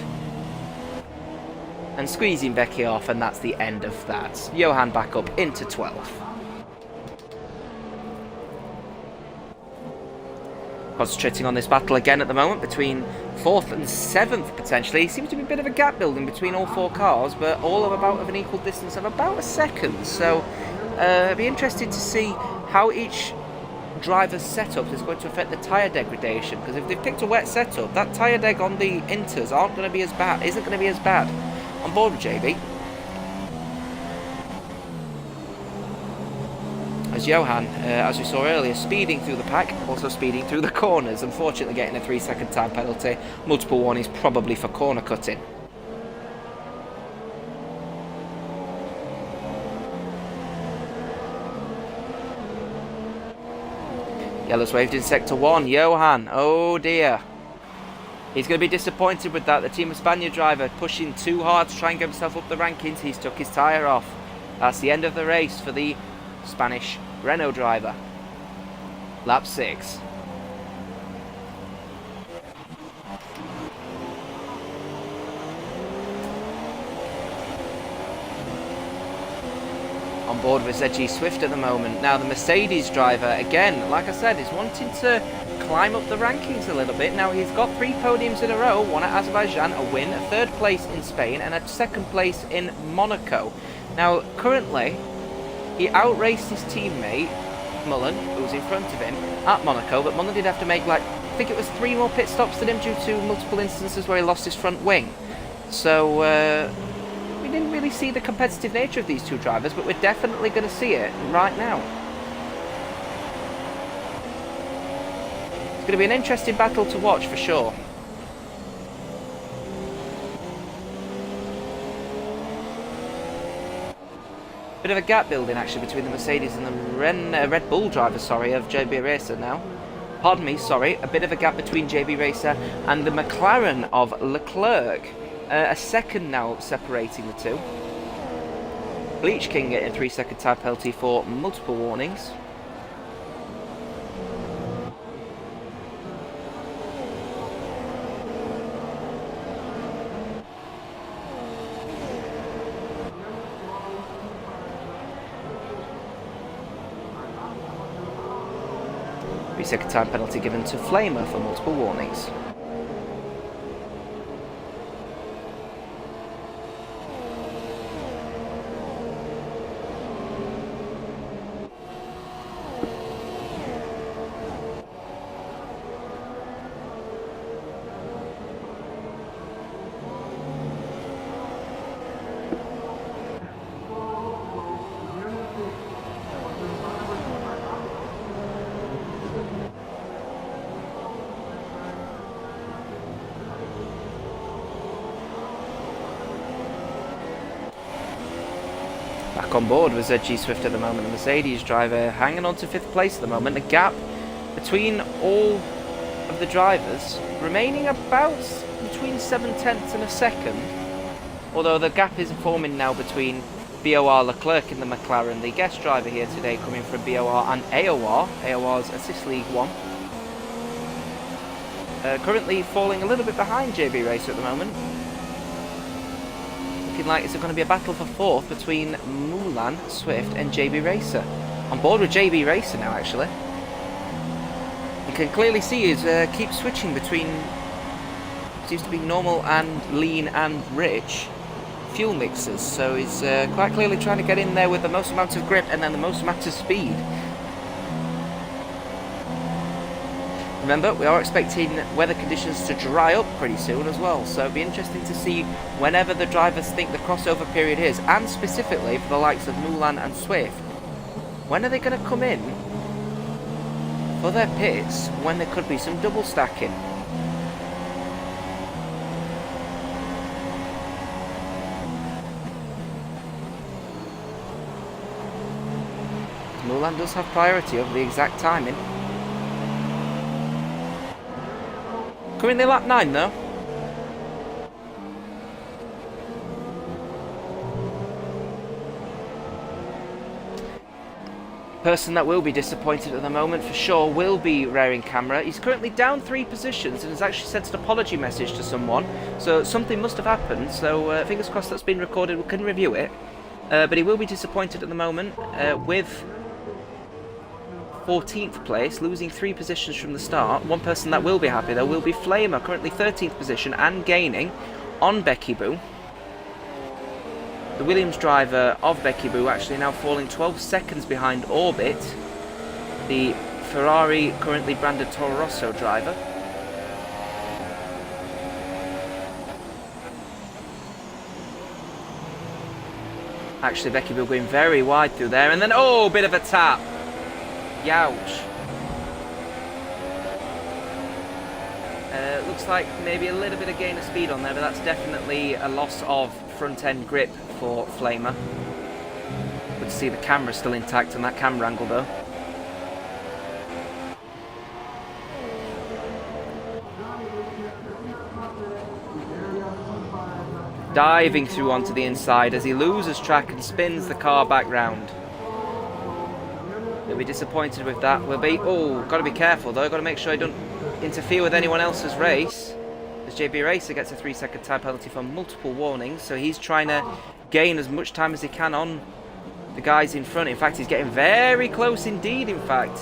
S1: and squeezing Becky off, and that's the end of that. Johan back up into 12th. Concentrating on this battle again at the moment between 4th and 7th potentially. Seems to be a bit of a gap building between all 4 cars, but all of about of an equal distance of about a second. So it'll be interesting to see how each driver's setup is going to affect the tyre degradation, because if they've picked a wet setup, that tyre deg on the inters isn't going to be as bad on board with JB. As Johan, as we saw earlier, speeding through the pack, also speeding through the corners, unfortunately getting a 3-second time penalty. Multiple warnings probably for corner cutting. Yellow's waved in sector 1. Johan, oh dear. He's going to be disappointed with that. The Team Espana driver pushing too hard to try and get himself up the rankings. He's took his tyre off. That's the end of the race for the Spanish Renault driver. Lap 6. On board with ZG Swift at the moment. Now the Mercedes driver, again, like I said, is wanting to climb up the rankings a little bit. Now he's got 3 podiums in a row, one at Azerbaijan, a win, a 3rd place in Spain, and a 2nd place in Monaco. Now currently, he outraced his teammate Mullen, who was in front of him at Monaco, but Mullen did have to make, like, I think it was 3 more pit stops than him due to multiple instances where he lost his front wing. So we didn't really see the competitive nature of these two drivers, but we're definitely going to see it right now. It's going to be an interesting battle to watch for sure. Bit of a gap building actually between the Mercedes and the Red Bull driver, sorry, of JB Racer now. Pardon me, sorry. A bit of a gap between JB Racer and the McLaren of Leclerc. A second now separating the two. Bleach King getting a 3-second time penalty for multiple warnings. Second time penalty given to Flamer for multiple warnings. Back on board with ZG Swift at the moment, the Mercedes driver hanging on to 5th place at the moment. A gap between all of the drivers remaining about between 7/10 and a second, although the gap is forming now between BOR Leclerc in the McLaren, the guest driver here today coming from BOR, and AOR's Assist League 1. Currently falling a little bit behind JB Racer at the moment. Looking like it's going to be a battle for 4th between Mulan, Swift and JB Racer. On board with JB Racer now actually. You can clearly see he keeps switching between, seems to be normal and lean and rich fuel mixers, so he's quite clearly trying to get in there with the most amount of grip and then the most amount of speed. Remember, we are expecting weather conditions to dry up pretty soon as well, so it'll be interesting to see whenever the drivers think the crossover period is, and specifically for the likes of Mulan and Swift, when are they going to come in for their pits when there could be some double stacking? Mulan does have priority over the exact timing. Currently lap 9 though. Person that will be disappointed at the moment for sure will be Raring Camera. He's currently down 3 positions and has actually sent an apology message to someone, so something must have happened, so fingers crossed that's been recorded, we can review it. But he will be disappointed at the moment with 14th place, losing 3 positions from the start. One person that will be happy though will be Flamer, currently 13th position and gaining on Becky Boo. The Williams driver of Becky Boo actually now falling 12 seconds behind Orbit, the Ferrari currently branded Toro Rosso driver. Actually Becky Boo going very wide through there, and then oh, bit of a tap. Youch. Looks like maybe a little bit of gain of speed on there, but that's definitely a loss of front end grip for Flamer. Good to see the camera still intact on that camera angle though. Diving through onto the inside as he loses track and spins the car back round. He'll be disappointed with that. We'll be, oh, got to be careful though. Got to make sure he don't interfere with anyone else's race. As JB Racer gets a 3-second time penalty for multiple warnings, so he's trying to gain as much time as he can on the guys in front. In fact, he's getting very close indeed. In fact,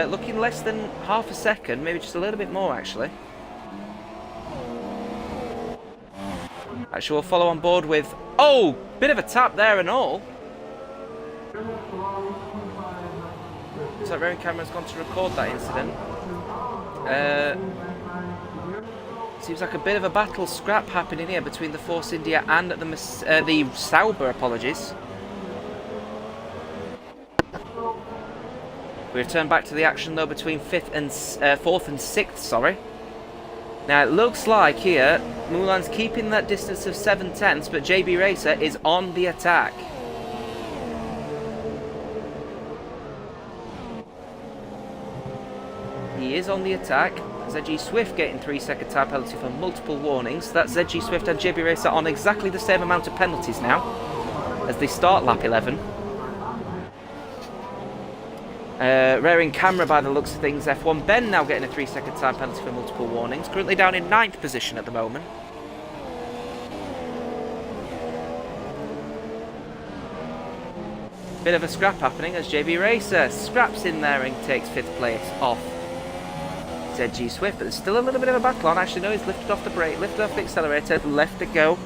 S1: looking less than half a second, maybe just a little bit more actually. Actually, we'll follow on board with, oh, bit of a tap there and all. Looks like Rowan Cameron's gone to record that incident. Seems like a bit of a battle scrap happening here between the Force India and the Sauber, apologies. We return back to the action though between 4th and 6th, sorry. Now it looks like here, Moulin's keeping that distance of 7/10, but JB Racer is on the attack. He is on the attack. ZG Swift getting 3-second time penalty for multiple warnings. That's ZG Swift and JB Racer on exactly the same amount of penalties now as they start lap 11. Rearing camera by the looks of things. F1 Ben now getting a 3-second time penalty for multiple warnings. Currently down in 9th position at the moment. Bit of a scrap happening as JB Racer scraps in there and takes 5th place off ZG Swift, but there's still a little bit of a battle on. Actually, no, he's lifted off the brake, lifted off the accelerator, left it go.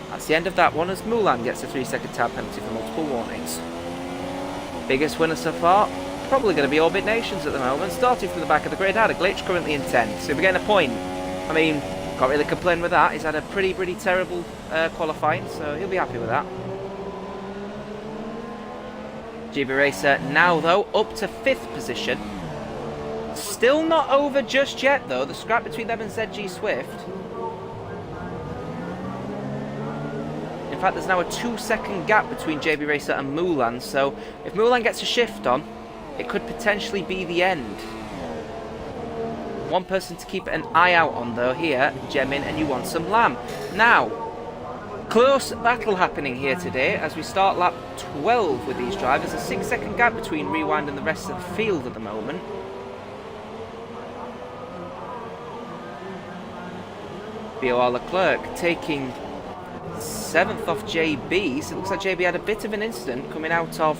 S1: That's the end of that one as Moulin gets a 3-second time penalty for multiple warnings. Biggest winner so far, probably going to be Orbit Nations at the moment, starting from the back of the grid. Had a glitch, currently in 10th, so we're getting a point. I mean, can't really complain with that. He's had a pretty terrible qualifying, so he'll be happy with that. GB Racer now, though, up to 5th position. Still not over just yet, though. The scrap between them and ZG Swift. In fact, there's now a 2-second gap between JB Racer and Moulin, so if Moulin gets a shift on, it could potentially be the end. One person to keep an eye out on, though, here, Jemin, and you want some Lamb. Now, close battle happening here today as we start lap 12 with these drivers. A 6-second gap between Rewind and the rest of the field at the moment. BOR Leclerc taking 7th off JB, so it looks like JB had a bit of an incident coming out of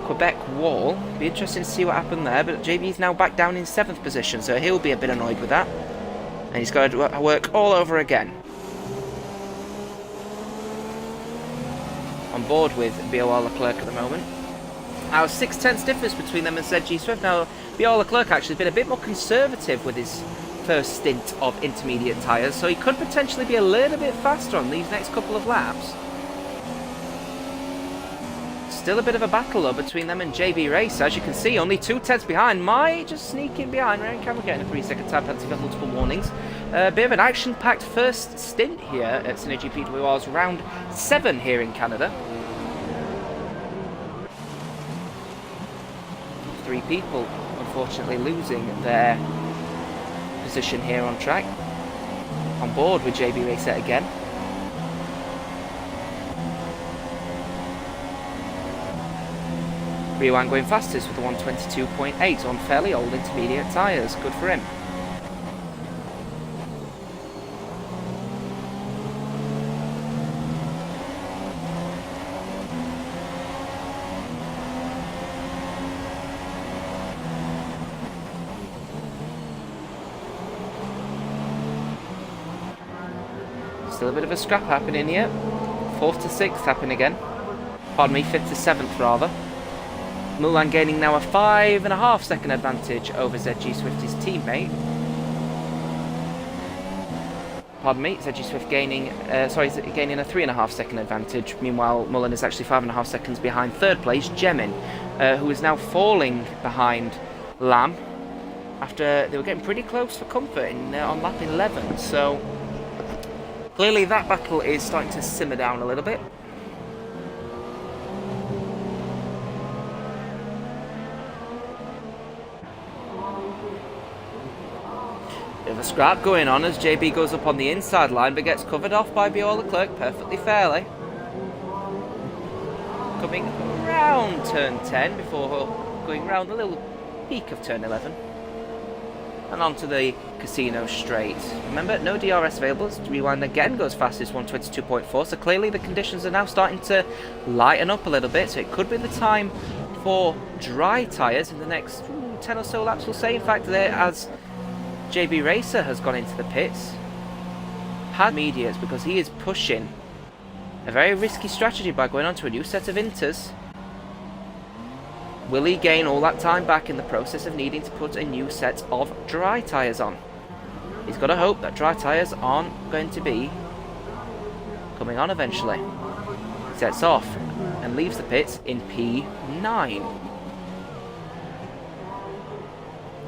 S1: Quebec wall. Be interesting to see what happened there, but JB's now back down in 7th position, so he'll be a bit annoyed with that. And he's got to work all over again. On board with BOR Leclerc at the moment. Now 6/10 difference between them and ZG Swift. Now BOR Leclerc actually has been a bit more conservative with his first stint of intermediate tyres, so he could potentially be a little bit faster on these next couple of laps. Still a bit of a battle though between them and JB Race. As you can see, only 2/10 behind. Might just sneak in behind. Ryan Cameron getting a 3-second time penalty for multiple warnings. A bit of an action-packed first stint here at SynergyPWR's round 7 here in Canada. 3 people unfortunately losing their position here on track. On board with JB Racer again. Rewind going fastest with the 122.8 on fairly old intermediate tyres. Good for him. Still a bit of a scrap happening here. 4th to 6th happen again. Pardon me, 5th to 7th rather. Moulin gaining now a 5.5 second advantage over ZG Swift, his teammate. Pardon me, ZG Swift gaining a 3.5 second advantage. Meanwhile, Moulin is actually 5.5 seconds behind 3rd place, Jemin, who is now falling behind Lamb after they were getting pretty close for comfort on lap 11. So clearly that battle is starting to simmer down a little bit. Bit of a scrap going on as JB goes up on the inside line but gets covered off by BOR Leclerc perfectly fairly. Coming around turn 10 before going round the little peak of turn 11. And onto the Casino straight. Remember, no DRS available. Rewind again goes fastest 122.4, so clearly the conditions are now starting to lighten up a little bit, so it could be the time for dry tyres in the next 10 or so laps, we'll say. In fact, there, as JB Racer has gone into the pits, had mediates because he is pushing a very risky strategy by going on to a new set of inters. Will he gain all that time back in the process of needing to put a new set of dry tyres on? He's got to hope that dry tyres aren't going to be coming on eventually. Sets off and leaves the pits in P9.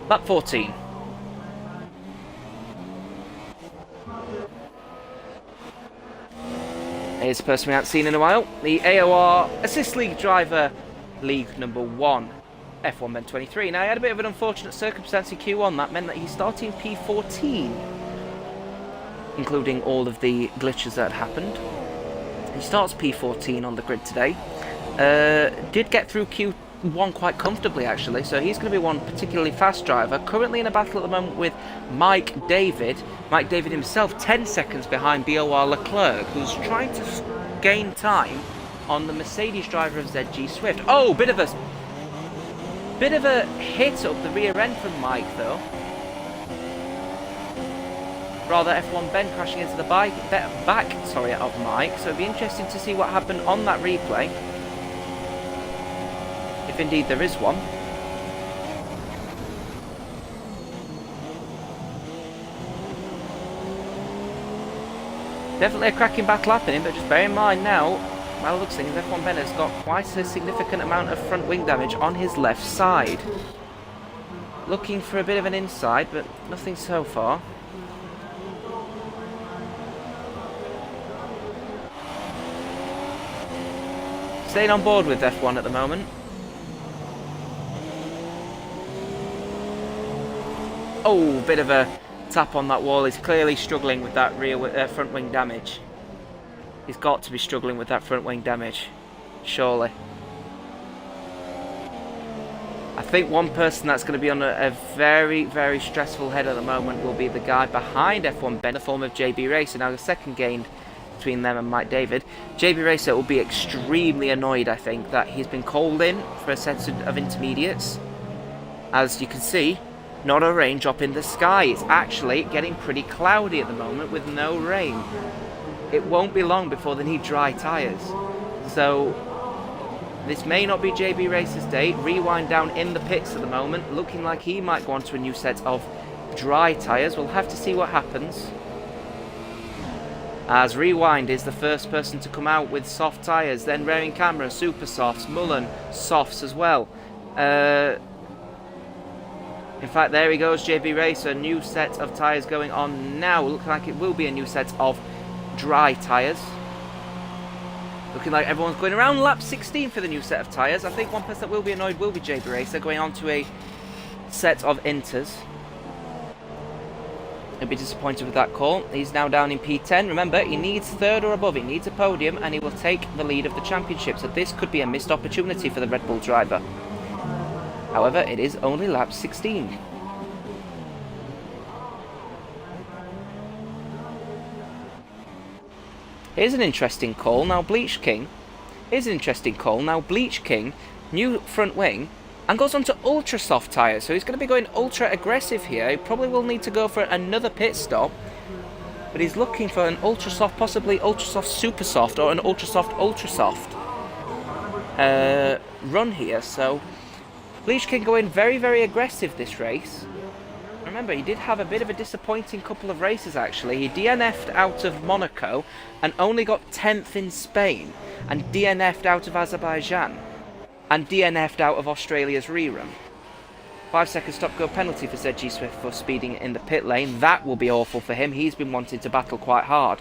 S1: Lap 14. Here's a person we haven't seen in a while. The AOR Assist League driver, League number 1, F1 Ben 23. Now, he had a bit of an unfortunate circumstance in Q1. That meant that he's starting P14, including all of the glitches that had happened. He starts P14 on the grid today. Did get through Q1 quite comfortably, actually, so he's going to be one particularly fast driver. Currently in a battle at the moment with Mike David. Mike David himself 10 seconds behind BOR Leclerc, who's trying to gain time on the Mercedes driver of ZG Swift. Oh, bit of a hit up the rear end from Mike, though. Rather, F1 Ben crashing into the back of Mike. So it'd be interesting to see what happened on that replay, if indeed there is one. Definitely a cracking battle happening, but just bear in mind now, by the looks of things, F1 Ben has got quite a significant amount of front wing damage on his left side. Looking for a bit of an inside, but nothing so far. Staying on board with F1 at the moment. Oh, bit of a tap on that wall. He's clearly struggling with that rear front wing damage. He's got to be struggling with that front wing damage, surely. I think one person that's going to be on a very, very stressful head at the moment will be the guy behind F1 Ben, in the form of JB Racer. Now, the second gained between them and Mike David. JB Racer will be extremely annoyed, I think, that he's been called in for a set of intermediates. As you can see, not a raindrop in the sky. It's actually getting pretty cloudy at the moment with no rain. It won't be long before they need dry tyres. So this may not be JB Racer's day. Rewind down in the pits at the moment, looking like he might go on to a new set of dry tyres. We'll have to see what happens, as Rewind is the first person to come out with soft tyres. Then Raring Camera, super softs, Mullen, softs as well. In fact, there he goes, JB Racer. New set of tyres going on now. Looks like it will be a new set of dry tyres. Looking like everyone's going around lap 16 for the new set of tyres. I think one person that will be annoyed will be JB Racer, going on to a set of inters. He'll be disappointed with that call. He's now down in P10. Remember, he needs third or above. He needs a podium, and he will take the lead of the championship. So this could be a missed opportunity for the Red Bull driver. However, it is only lap 16. Here's an interesting call. Now, Bleach King. New front wing, and goes on to ultra soft tyres. So he's going to be going ultra aggressive here. He probably will need to go for another pit stop. But he's looking for an ultra soft, possibly ultra soft super soft, or an ultra soft run here. So Bleach King going very, very aggressive this race. Remember, he did have a bit of a disappointing couple of races, actually. He DNF'd out of Monaco and only got 10th in Spain, and DNF'd out of Azerbaijan, and DNF'd out of Australia's rerun. 5 second stop go penalty for ZG Swift for speeding in the pit lane. That will be awful for him. He's been wanting to battle quite hard.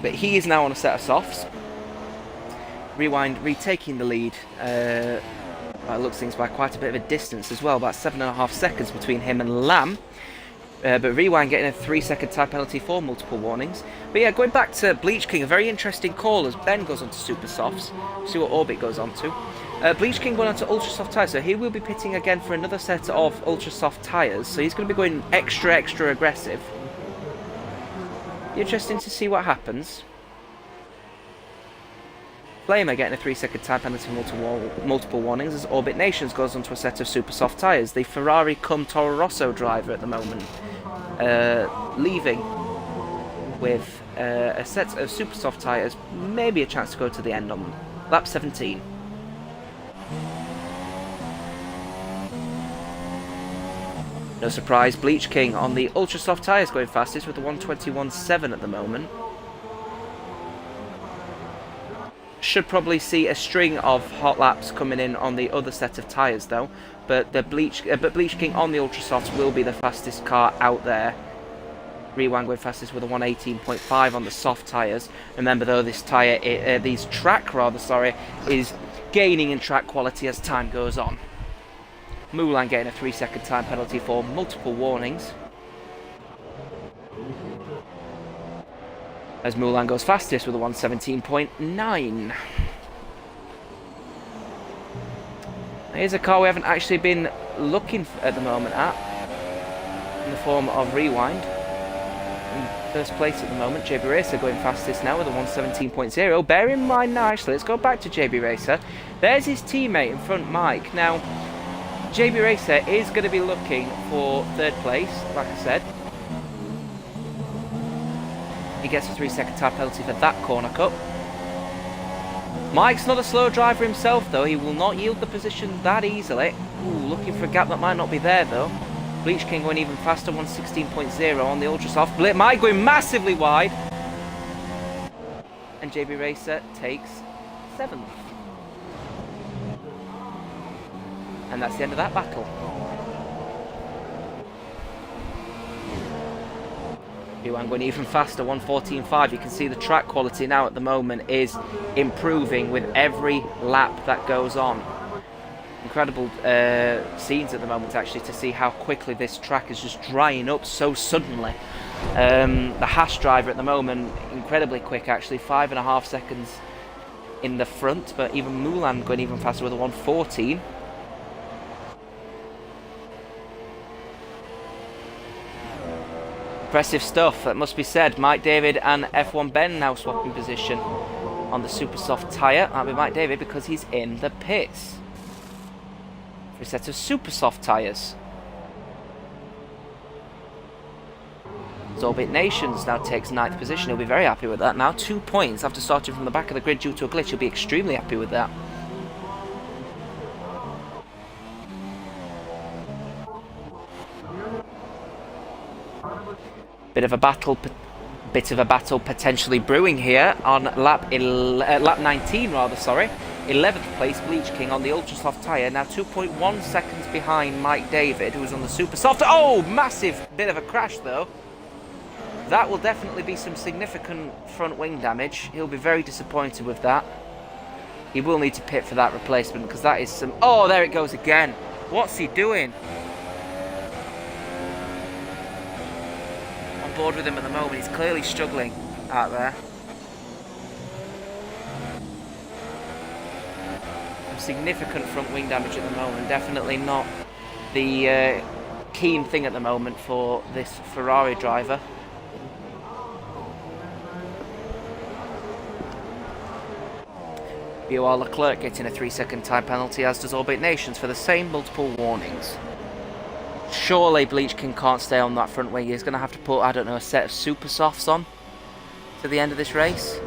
S1: But he is now on a set of softs. Rewind retaking the lead. Looks things by quite a bit of a distance as well, about 7.5 seconds between him and Lamb. But Rewind getting a 3 second time penalty for multiple warnings. But yeah, going back to Bleach King, a very interesting call as Ben goes on to super softs. See what Orbit goes on to. Bleach King going on to ultra soft tyres, so he will be pitting again for another set of ultra soft tyres. So he's going to be going extra aggressive. Interesting to see what happens. Flamer getting a 3 second time penalty for multiple warnings as Orbit Nations goes onto a set of super soft tyres. The Ferrari cum Toro Rosso driver at the moment, leaving with a set of super soft tyres, maybe a chance to go to the end on them. Lap 17. No surprise, Bleach King on the ultra soft tyres going fastest with the 121.7 at the moment. Should probably see a string of hot laps coming in on the other set of tyres though. But Bleach King on the ultra softs will be the fastest car out there. Rewind going fastest with a 118.5 on the soft tyres. Remember though, this track is gaining in track quality as time goes on. Mulan getting a 3-second time penalty for multiple warnings. As Mulan goes fastest with a 117.9. Here's a car we haven't actually been looking at the moment in the form of Rewind. In first place at the moment, JB Racer going fastest now with a 117.0. Bear in mind now, actually, let's go back to JB Racer. There's his teammate in front, Mike. Now, JB Racer is going to be looking for third place, like I said. He gets a 3-second time penalty for that corner cut. Mike's not a slow driver himself though, he will not yield the position that easily. Ooh, looking for a gap that might not be there though. Bleach King going even faster, 116.0 on the ultra soft. Mike going massively wide. And JB Racer takes 7th. And that's the end of that battle. Yuan going even faster, 114.5. You can see the track quality now at the moment is improving with every lap that goes on. Incredible scenes at the moment actually to see how quickly this track is just drying up so suddenly. The Haas driver at the moment, incredibly quick actually, 5.5 seconds in the front, but even Mulan going even faster with a 114. Impressive stuff, that must be said. Mike David and F1 Ben now swapping position on the super soft tyre. That'll be Mike David because he's in the pits for a set of super soft tyres. Zorbit Nations now takes 9th position. He'll be very happy with that now. 2 points after starting from the back of the grid due to a glitch. He'll be extremely happy with that. Bit of a battle potentially brewing here on lap 19 rather, sorry. 11th place, Bleach King on the ultra soft tyre, now 2.1 seconds behind Mike David, who's on the super soft. Oh, massive bit of a crash though. That will definitely be some significant front wing damage. He'll be very disappointed with that. He will need to pit for that replacement because that is some... Oh, there it goes again. What's he doing? Board with him at the moment, he's clearly struggling out there. Some significant front wing damage at the moment, definitely not the keen thing at the moment for this Ferrari driver. BOR Leclerc getting a 3-second time penalty, as does Orbit Nations for the same multiple warnings. Surely Bleach King can't stay on that front wing. He's going to have to put, I don't know, a set of super softs on to the end of this race.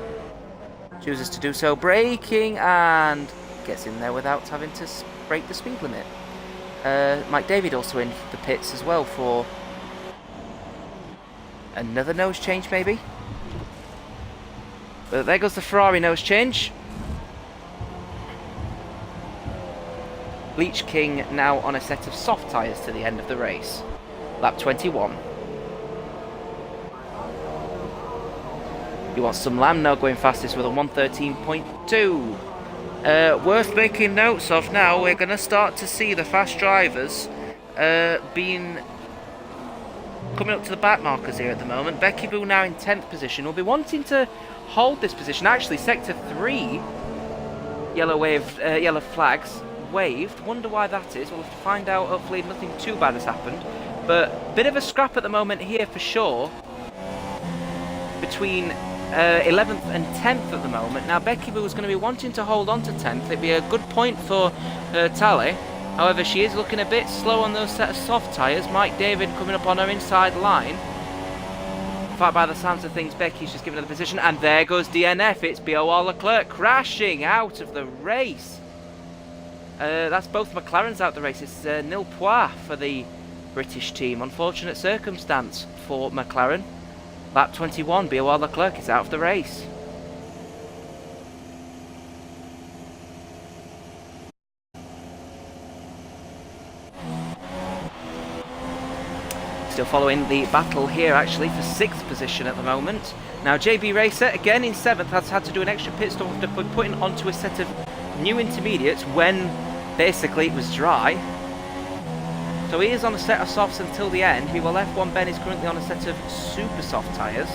S1: Chooses to do so, braking, and gets in there without having to break the speed limit. Mike David also in the pits as well for another nose change maybe. But there goes the Ferrari nose change. Bleach King now on a set of soft tyres to the end of the race. Lap 21. He wants some Lamb now going fastest with a 113.2. Worth making notes of now, we're going to start to see the fast drivers coming up to the back markers here at the moment. Becky Boo now in 10th position. Will be wanting to hold this position. Actually, Sector 3 yellow flags waved. Wonder why that is. We'll have to find out. Hopefully nothing too bad has happened, but bit of a scrap at the moment here for sure between 11th and 10th at the moment. Now Becky Boo is going to be wanting to hold on to 10th. It'd be a good point for her tally. However, she is looking a bit slow on those set of soft tyres. Mike David coming up on her inside line. In fact, by the sounds of things, Becky's just given her the position, and there goes DNF. It's BOR Leclerc crashing out of the race. That's both McLarens out the race. It's nil points for the British team. Unfortunate circumstance for McLaren. Lap 21, BWR Leclerc is out of the race. Still following the battle here actually for 6th position at the moment. Now JB Racer again in 7th has had to do an extra pit stop after putting onto a set of new intermediates when basically it was dry. So he is on a set of softs until the end. Meanwhile F1 Ben is currently on a set of super soft tyres.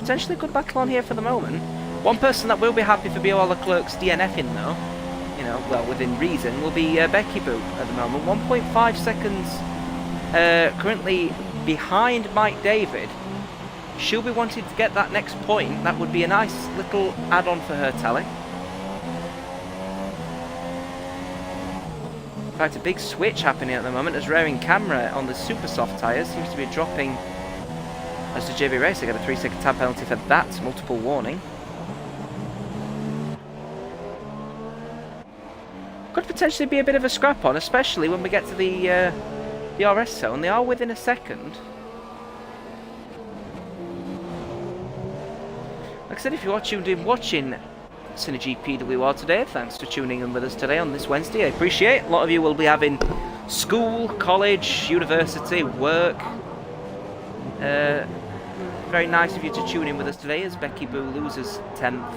S1: Potentially a good battle on here for the moment. One person that will be happy for BWR Leclerc's DNFing though, you know, well within reason, will be Becky Boo at the moment. 1.5 seconds currently behind Mike David. She'll be wanting to get that next point. That would be a nice little add-on for her tally. In fact, a big switch happening at the moment as rearing camera on the super soft tyres seems to be dropping as the JB Racer get a 3-second tab penalty for that multiple warning. Could potentially be a bit of a scrap on, especially when we get to the DRS zone. They are within a second. Like I said, if you're watching SynergyPWR today, thanks for tuning in with us today on this Wednesday. I appreciate it. A lot of you will be having school, college, university, work. Very nice of you to tune in with us today as Becky Boo loses 10th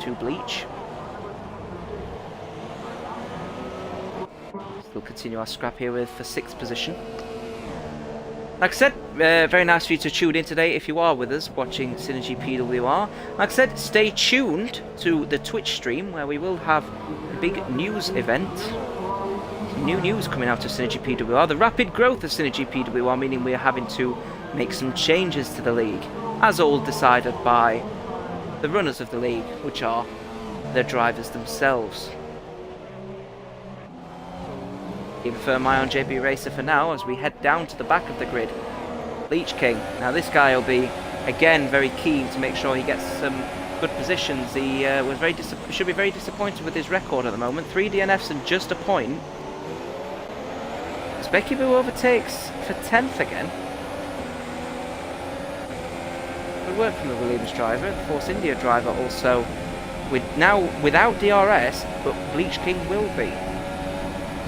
S1: to Bleach. We'll continue our scrap here with for 6th position. Like I said, very nice for you to tune in today if you are with us watching SynergyPWR. Like I said, stay tuned to the Twitch stream where we will have a big news event. Some new news coming out of SynergyPWR. The rapid growth of SynergyPWR, meaning we are having to make some changes to the league, as all decided by the runners of the league, which are the drivers themselves. Keep a firm eye on JB Racer for now as we head down to the back of the grid. Bleach King. Now this guy will be, again, very keen to make sure he gets some good positions. He should be very disappointed with his record at the moment. 3 DNFs and just a point. As Becky Boo overtakes for 10th again. Good work from the Williams driver. The Force India driver also now without DRS, but Bleach King will be.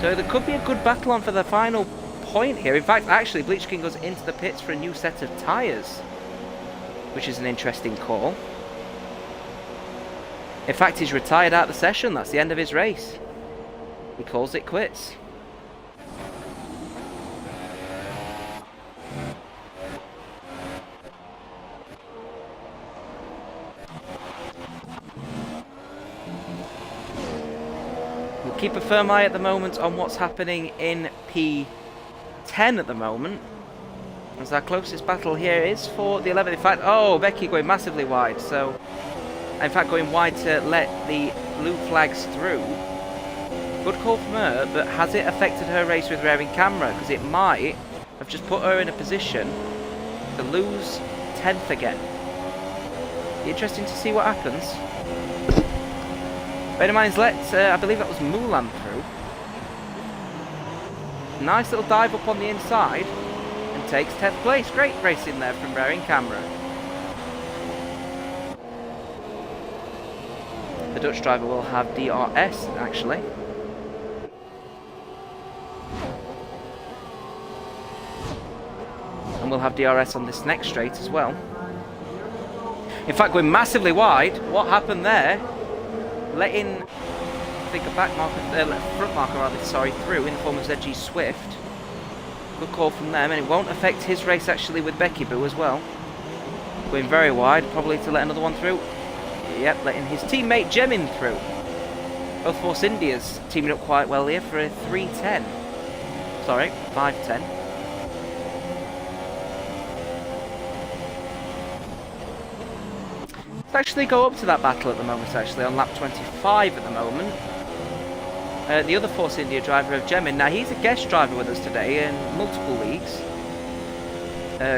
S1: So there could be a good battle on for the final point here. In fact, actually, Bleach King goes into the pits for a new set of tyres, which is an interesting call. In fact, he's retired out of the session. That's the end of his race. He calls it quits. Keep a firm eye at the moment on what's happening in P10 at the moment, as our closest battle here is for the 11th. In fact, oh, Becky going massively wide, so in fact going wide to let the blue flags through. Good call from her, but has it affected her race with rearing camera? Because it might have just put her in a position to lose 10th again. Interesting to see what happens. Bear in mind, I believe that was Mulan through. Nice little dive up on the inside and takes 10th place. Great racing there from rearing camera. The Dutch driver will have DRS actually. And we'll have DRS on this next straight as well. In fact, going massively wide. What happened there? Letting, I think, a front marker rather, through in the form of ZG Swift. Good call from them, and it won't affect his race actually with Becky Boo as well. Going very wide, probably to let another one through. Yep, letting his teammate Jemin through. Both Force Indias teaming up quite well here for a 3:10. Sorry, 5:10. Actually go up to that battle at the moment, actually on lap 25 at the moment. The other Force India driver of Jemin. Now he's a guest driver with us today in multiple leagues.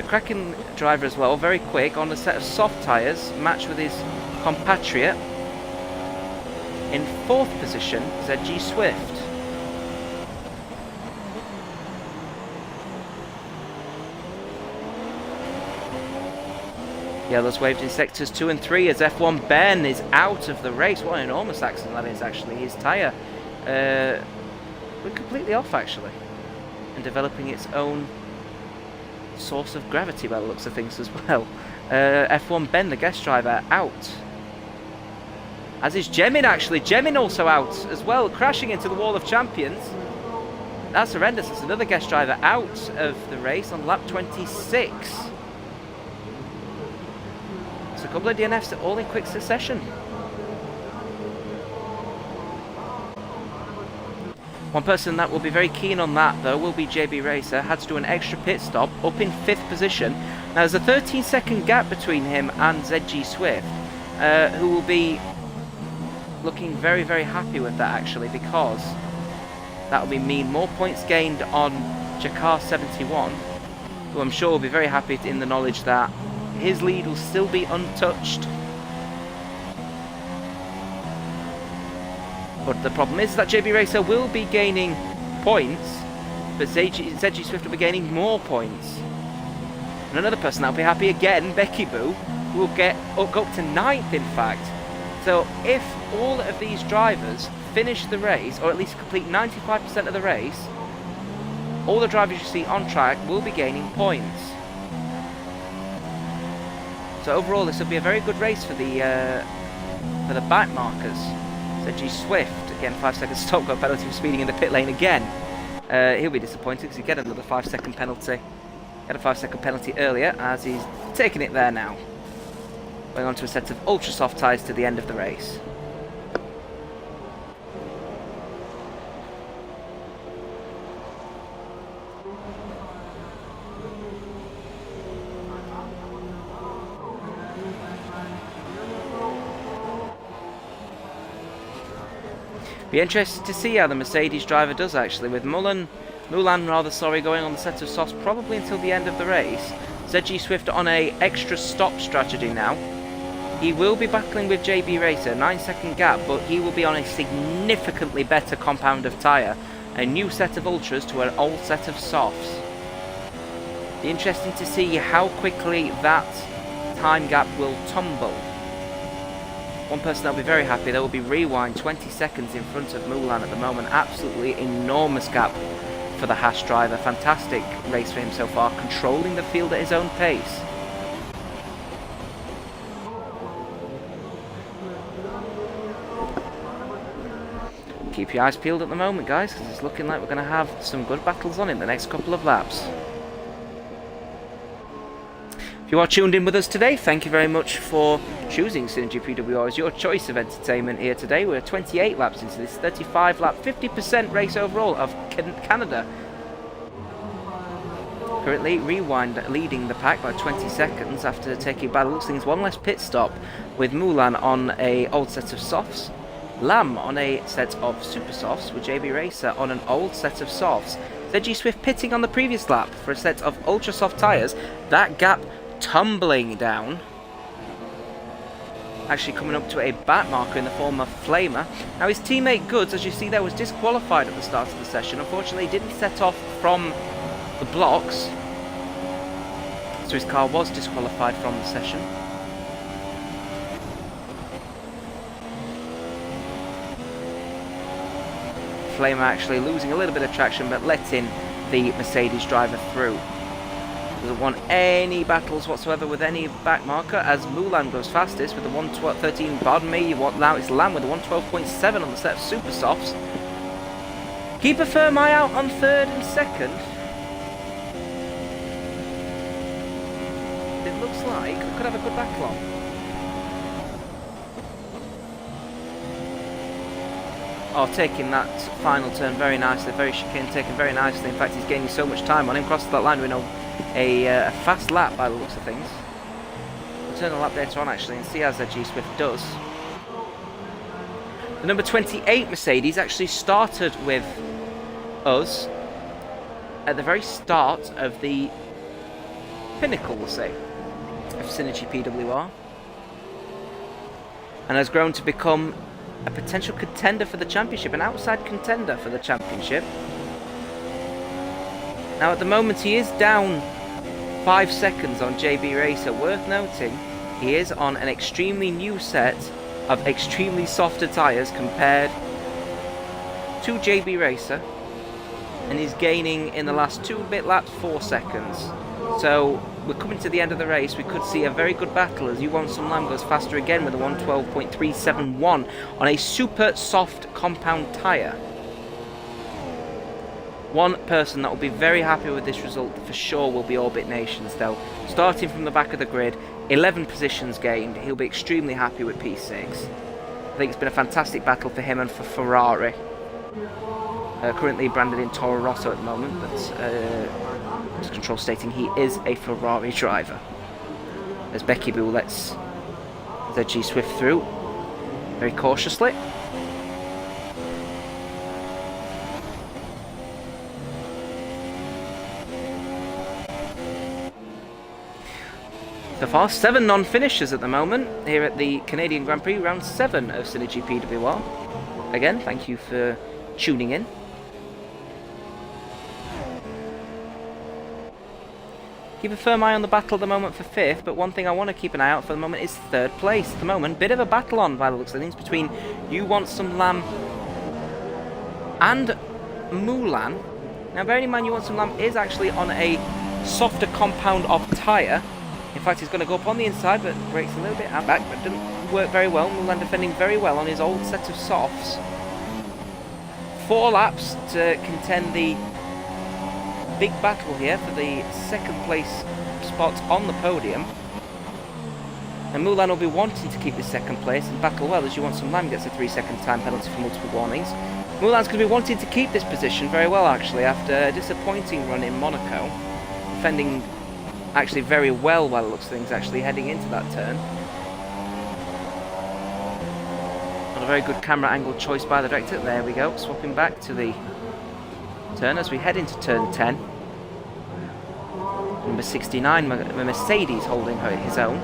S1: Cracking driver as well, very quick on a set of soft tyres, matched with his compatriot In 4th position, ZG Swift. Yellows waved in sectors 2 and 3 as F1 Ben is out of the race. What an enormous accident that is, actually. His tyre went completely off, actually, and developing its own source of gravity by the looks of things as well. F1 Ben, the guest driver, out. As is Jemin, actually. Jemin also out as well, crashing into the wall of champions. That's horrendous. It's another guest driver out of the race on lap 26. So a couple of DNFs all in quick succession. One person that will be very keen on that, though, will be JB Racer. Had to do an extra pit stop, up in 5th position. Now, there's a 13-second gap between him and ZG Swift, who will be looking very, very happy with that, actually, because that will mean more points gained on Jakar 71, who I'm sure will be very happy in the knowledge that his lead will still be untouched. But the problem is that JB Racer will be gaining points, but ZG Swift will be gaining more points. And another person that will be happy again, Becky Boo, will go up to 9th, in fact. So if all of these drivers finish the race, or at least complete 95% of the race, all the drivers you see on track will be gaining points. So overall, this will be a very good race for the back markers. ZG Swift, again, 5 seconds stop, got a penalty for speeding in the pit lane again. He'll be disappointed because he get another 5-second penalty. Had a 5-second penalty earlier, as he's taking it there now. Going on to a set of ultra soft tyres to the end of the race. Be interested to see how the Mercedes driver does, actually, with Mulan going on the set of softs probably until the end of the race. ZG Swift on a extra stop strategy now. He will be battling with JB Racer, 9-second gap, but he will be on a significantly better compound of tyre. A new set of ultras to an old set of softs. Be interesting to see how quickly that time gap will tumble. One person that will be very happy, there will be Rewind, 20 seconds in front of Mulan at the moment. Absolutely enormous gap for the Haas driver. Fantastic race for him so far, controlling the field at his own pace. Keep your eyes peeled at the moment, guys, because it's looking like we're going to have some good battles on in the next couple of laps. If you are tuned in with us today, thank you very much for choosing SynergyPWR as your choice of entertainment here today. We're 28 laps into this 35-lap, 50% race overall of Canada. Currently, Rewind leading the pack by 20 seconds after taking, by the looks of things, one less pit stop, with Mulan on a old set of softs, Lamb on a set of super softs, with JB Racer on an old set of softs. ZG Swift pitting on the previous lap for a set of ultra soft tyres. That gap tumbling down, actually coming up to a back marker in the form of Flamer. Now his teammate Goods, as you see there, was disqualified at the start of the session. Unfortunately, he didn't set off from the blocks, so his car was disqualified from the session. Flamer actually losing a little bit of traction, but letting the Mercedes driver through. Doesn't want any battles whatsoever with any back marker, as Mulan goes fastest with the 112.13. Pardon me, now it's Lamb with the 112.7 on the set of super softs. Keep a firm eye out on 3rd and 2nd. It looks like we could have a good battle on. Oh, taking that final turn very nicely, very chicane, taken very nicely. In fact, he's gaining so much time on him. Crosses that line with a fast lap by the looks of things. We'll turn the lap data on actually and see how ZG Swift does. The number 28 Mercedes actually started with us at the very start of the pinnacle, we'll say, of SynergyPWR, and has grown to become a potential contender for the championship, an outside contender for the championship. Now at the moment he is down 5 seconds on JB Racer. Worth noting, he is on an extremely new set of extremely softer tyres compared to JB Racer, and he's gaining in the last 2 bit laps 4 seconds. So we're coming to the end of the race. We could see a very good battle as You Want Some Lamb goes faster again with a 112.371 on a super soft compound tyre. One person that will be very happy with this result for sure will be Orbit Nations though. Starting from the back of the grid, 11 positions gained, he'll be extremely happy with P6. I think it's been a fantastic battle for him and for Ferrari. Currently branded in Toro Rosso at the moment, but his control stating he is a Ferrari driver. As Becky Boo lets ZG Swift through very cautiously. So far, 7 non-finishers at the moment here at the Canadian Grand Prix, round 7 of SynergyPWR. Again, thank you for tuning in. Keep a firm eye on the battle at the moment for 5th, but one thing I want to keep an eye out for the moment is 3rd place. At the moment, bit of a battle on by the looks of things between You Want Some Lamb and Mulan. Now, bearing in mind You Want Some Lamb is actually on a softer compound of tyre. In fact, he's going to go up on the inside, but brakes a little bit out back, but didn't work very well. Mulan defending very well on his old set of softs. 4 laps to contend the big battle here for the 2nd place spot on the podium. And Mulan will be wanting to keep this 2nd place and battle well as You Want Some Lamb gets a 3-second time penalty for multiple warnings. Mulan's going to be wanting to keep this position very well actually after a disappointing run in Monaco. Defending actually very well by the looks of things actually heading into that turn. Not a very good camera angle choice by the director. There we go, swapping back to the turn as we head into turn 10. Number 69, Mercedes holding his own.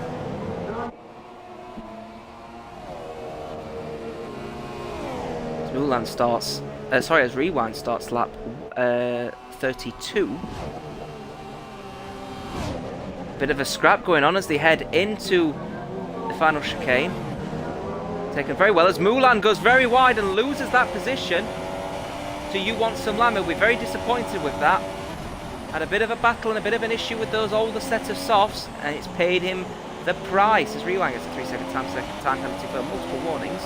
S1: As Mulan starts, as Rewind starts lap 32. Bit of a scrap going on as they head into the final chicane. Taken very well as Mulan goes very wide and loses that position to You Want Some Lamb. He'll be very disappointed with that. Had a bit of a battle and a bit of an issue with those older sets of softs, and it's paid him the price as Rewind gets a 3-second time penalty for multiple warnings.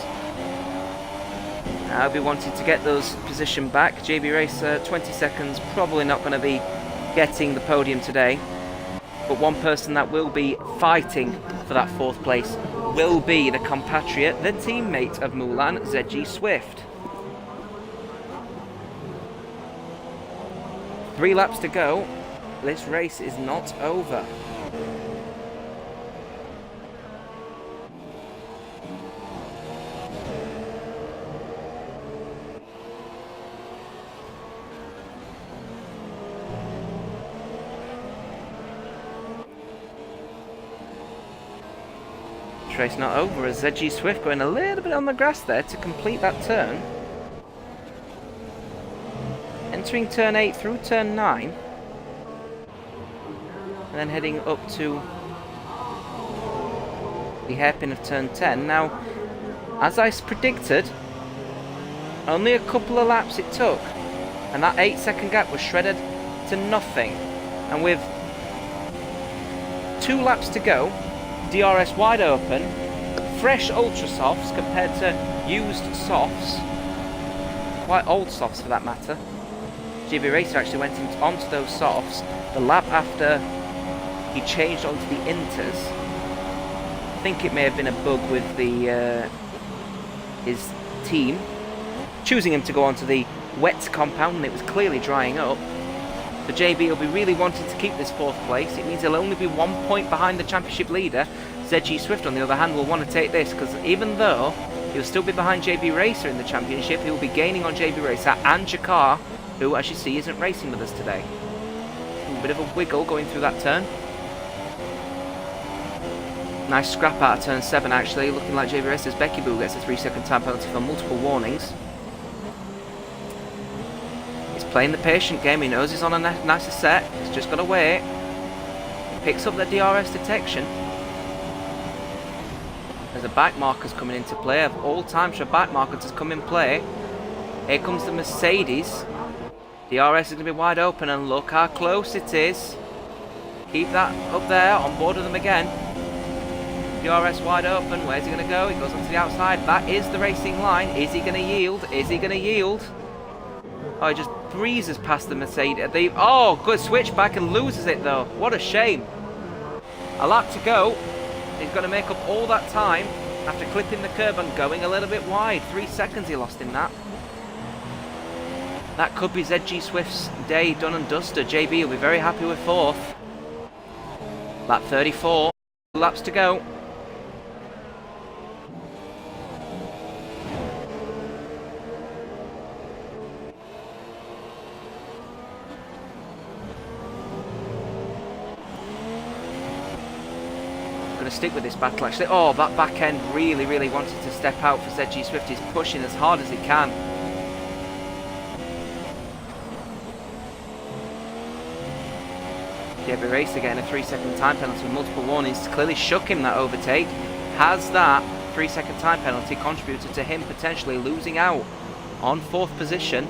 S1: Now he'll be wanting to get those position back. JB Racer, 20 seconds, probably not going to be getting the podium today. But one person that will be fighting for that 4th place will be the compatriot, the teammate of Mulan, ZG Swift. 3 laps to go. This race is not over. Race not over as ZG Swift going a little bit on the grass there to complete that turn. Entering turn 8 through turn 9. And then heading up to the hairpin of turn 10. Now, as I predicted, only a couple of laps it took. And that 8-second gap was shredded to nothing. And with 2 laps to go, DRS wide open, fresh ultra softs compared to used softs, quite old softs for that matter. JB Racer actually went onto those softs the lap after he changed onto the inters. I think it may have been a bug with the his team choosing him to go onto the wet compound, and it was clearly drying up. So JB will be really wanting to keep this 4th place. It means he'll only be 1 point behind the championship leader. ZG Swift, on the other hand, will want to take this because even though he'll still be behind JB Racer in the championship, he will be gaining on JB Racer and Jakar, who, as you see, isn't racing with us today. A bit of a wiggle going through that turn. Nice scrap out of turn 7 actually, looking like JB Racer's Becky Boo gets a 3-second time penalty for multiple warnings. He's playing the patient game, he knows he's on a nicer set, he's just got to wait. He picks up the DRS detection. There's a back markers coming into play. Of all times for back markers to come in play. Here comes the Mercedes. DRS is going to be wide open and look how close it is. Keep that up there, on board with them again. DRS wide open, where's he going to go? He goes onto the outside, that is the racing line. Is he going to yield? Is he going to yield? Oh, he just breezes past the Mercedes. Oh, good switchback and loses it though. What a shame. A lap to go. He's going to make up all that time after clipping the curb and going a little bit wide. 3 seconds he lost in that. That could be ZG Swift's day done and dusted. JB will be very happy with 4th. Lap 34. Laps to go. Going to stick with this battle actually. Oh, that back end really wanted to step out for ZG Swift. He's pushing as hard as he can. JB Racer getting a 3-second time penalty with multiple warnings. Clearly shook him, that overtake. Has that 3-second time penalty contributed to him potentially losing out on 4th position?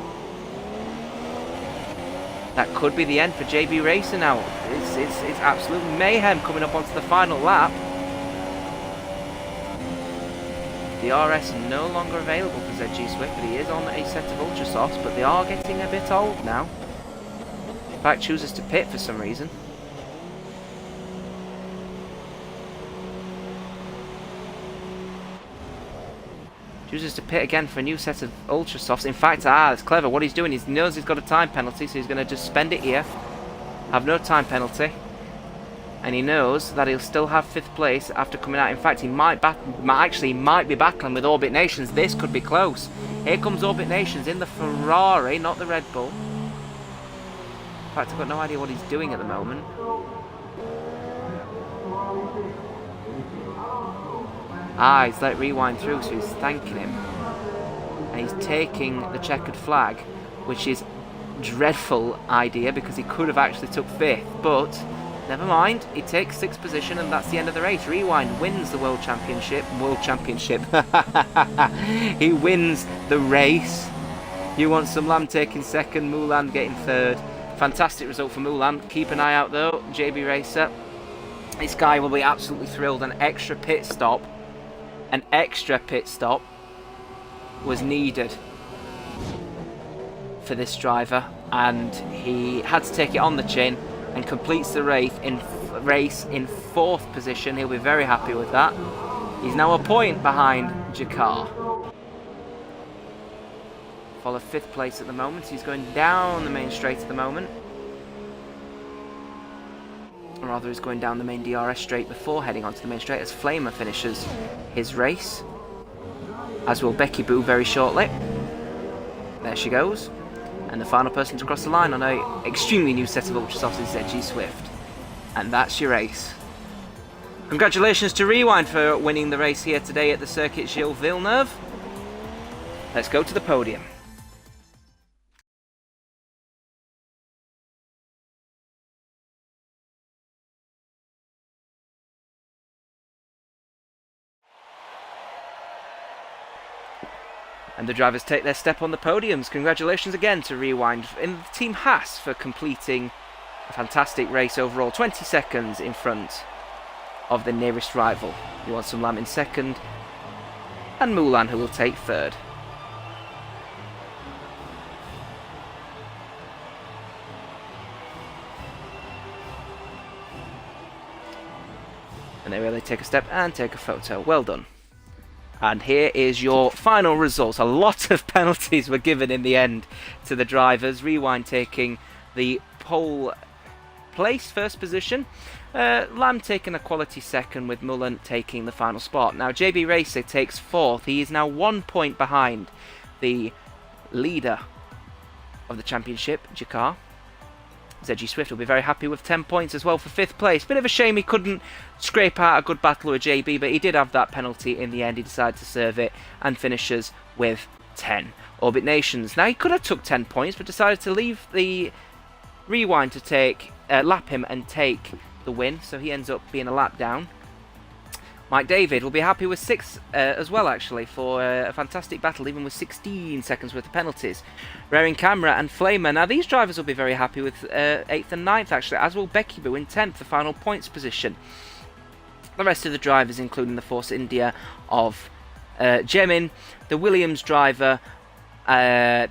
S1: That could be the end for JB Racer now. It's absolute mayhem coming up onto the final lap. DRS no longer available for ZG Swift, but he is on a set of Ultra Softs, but they are getting a bit old now. In fact, chooses to pit for some reason. Chooses to pit again for a new set of Ultra Softs. In fact, it's clever. What he's doing, he knows he's got a time penalty, so he's going to just spend it here. Have no time penalty. And he knows that he'll still have 5th place after coming out. In fact, he might be battling with Orbit Nations. This could be close. Here comes Orbit Nations in the Ferrari, not the Red Bull. In fact, I've got no idea what he's doing at the moment. He's let it rewind through, so he's thanking him. And he's taking the checkered flag, which is a dreadful idea because he could have actually took 5th, but never mind. He takes 6th position and that's the end of the race. Rewind wins the World Championship. He wins the race. You want some Lamb taking 2nd, Mulan getting 3rd. Fantastic result for Mulan. Keep an eye out though, JB Racer. This guy will be absolutely thrilled. An extra pit stop was needed for this driver, and he had to take it on the chin and completes the race in 4th position. He'll be very happy with that. He's now a point behind Jakar. Follow 5th place at the moment. He's going down the main straight at the moment. Or rather, he's going down the main DRS straight before heading onto the main straight as Flamer finishes his race. As will Becky Boo very shortly. There she goes. And the final person to cross the line on an extremely new set of Ultra Softs is ZG Swift. And that's your race. Congratulations to Rewind for winning the race here today at the Circuit Gilles Villeneuve. Let's go to the podium. And the drivers take their step on the podiums. Congratulations again to Rewind and Team Haas for completing a fantastic race overall. 20 seconds in front of the nearest rival. You want some Lamb in 2nd. And Mulan, who will take 3rd. And they really take a step and take a photo. Well done. And here is your final results. A lot of penalties were given in the end to the drivers. Rewind taking the pole place, 1st position. Lamb taking a quality 2nd, with Mullen taking the final spot. Now JB Racer takes 4th. He is now 1 point behind the leader of the championship, Jakar. ZG Swift will be very happy with 10 points as well for 5th place. Bit of a shame he couldn't scrape out a good battle with JB, but he did have that penalty in the end. He decided to serve it and finishes with 10. Orbit Nations. Now he could have took 10 points, but decided to leave the rewind to take lap him and take the win, so he ends up being a lap down. Mike David will be happy with 6 as well, actually, for a fantastic battle, even with 16 seconds worth of penalties. Raring Camera and Flamer. Now, these drivers will be very happy with 8th and 9th, actually, as will Becky Boo in 10th, the final points position. The rest of the drivers, including the Force India of Jemin, the Williams driver, I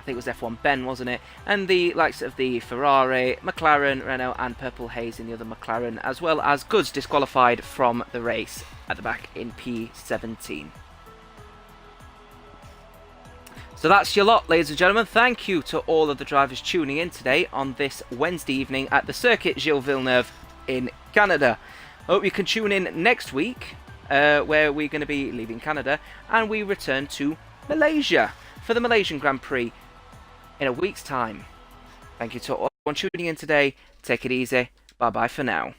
S1: think it was F1 Ben, wasn't it? And the likes of the Ferrari, McLaren, Renault and Purple Haze in the other McLaren, as well as Goods disqualified from the race at the back in P17. So that's your lot, ladies and gentlemen. Thank you to all of the drivers tuning in today on this Wednesday evening at the Circuit Gilles Villeneuve in Canada. I hope you can tune in next week, where we're going to be leaving Canada, and we return to Malaysia for the Malaysian Grand Prix in a week's time. Thank you to everyone tuning in today. Take it easy. Bye bye for now.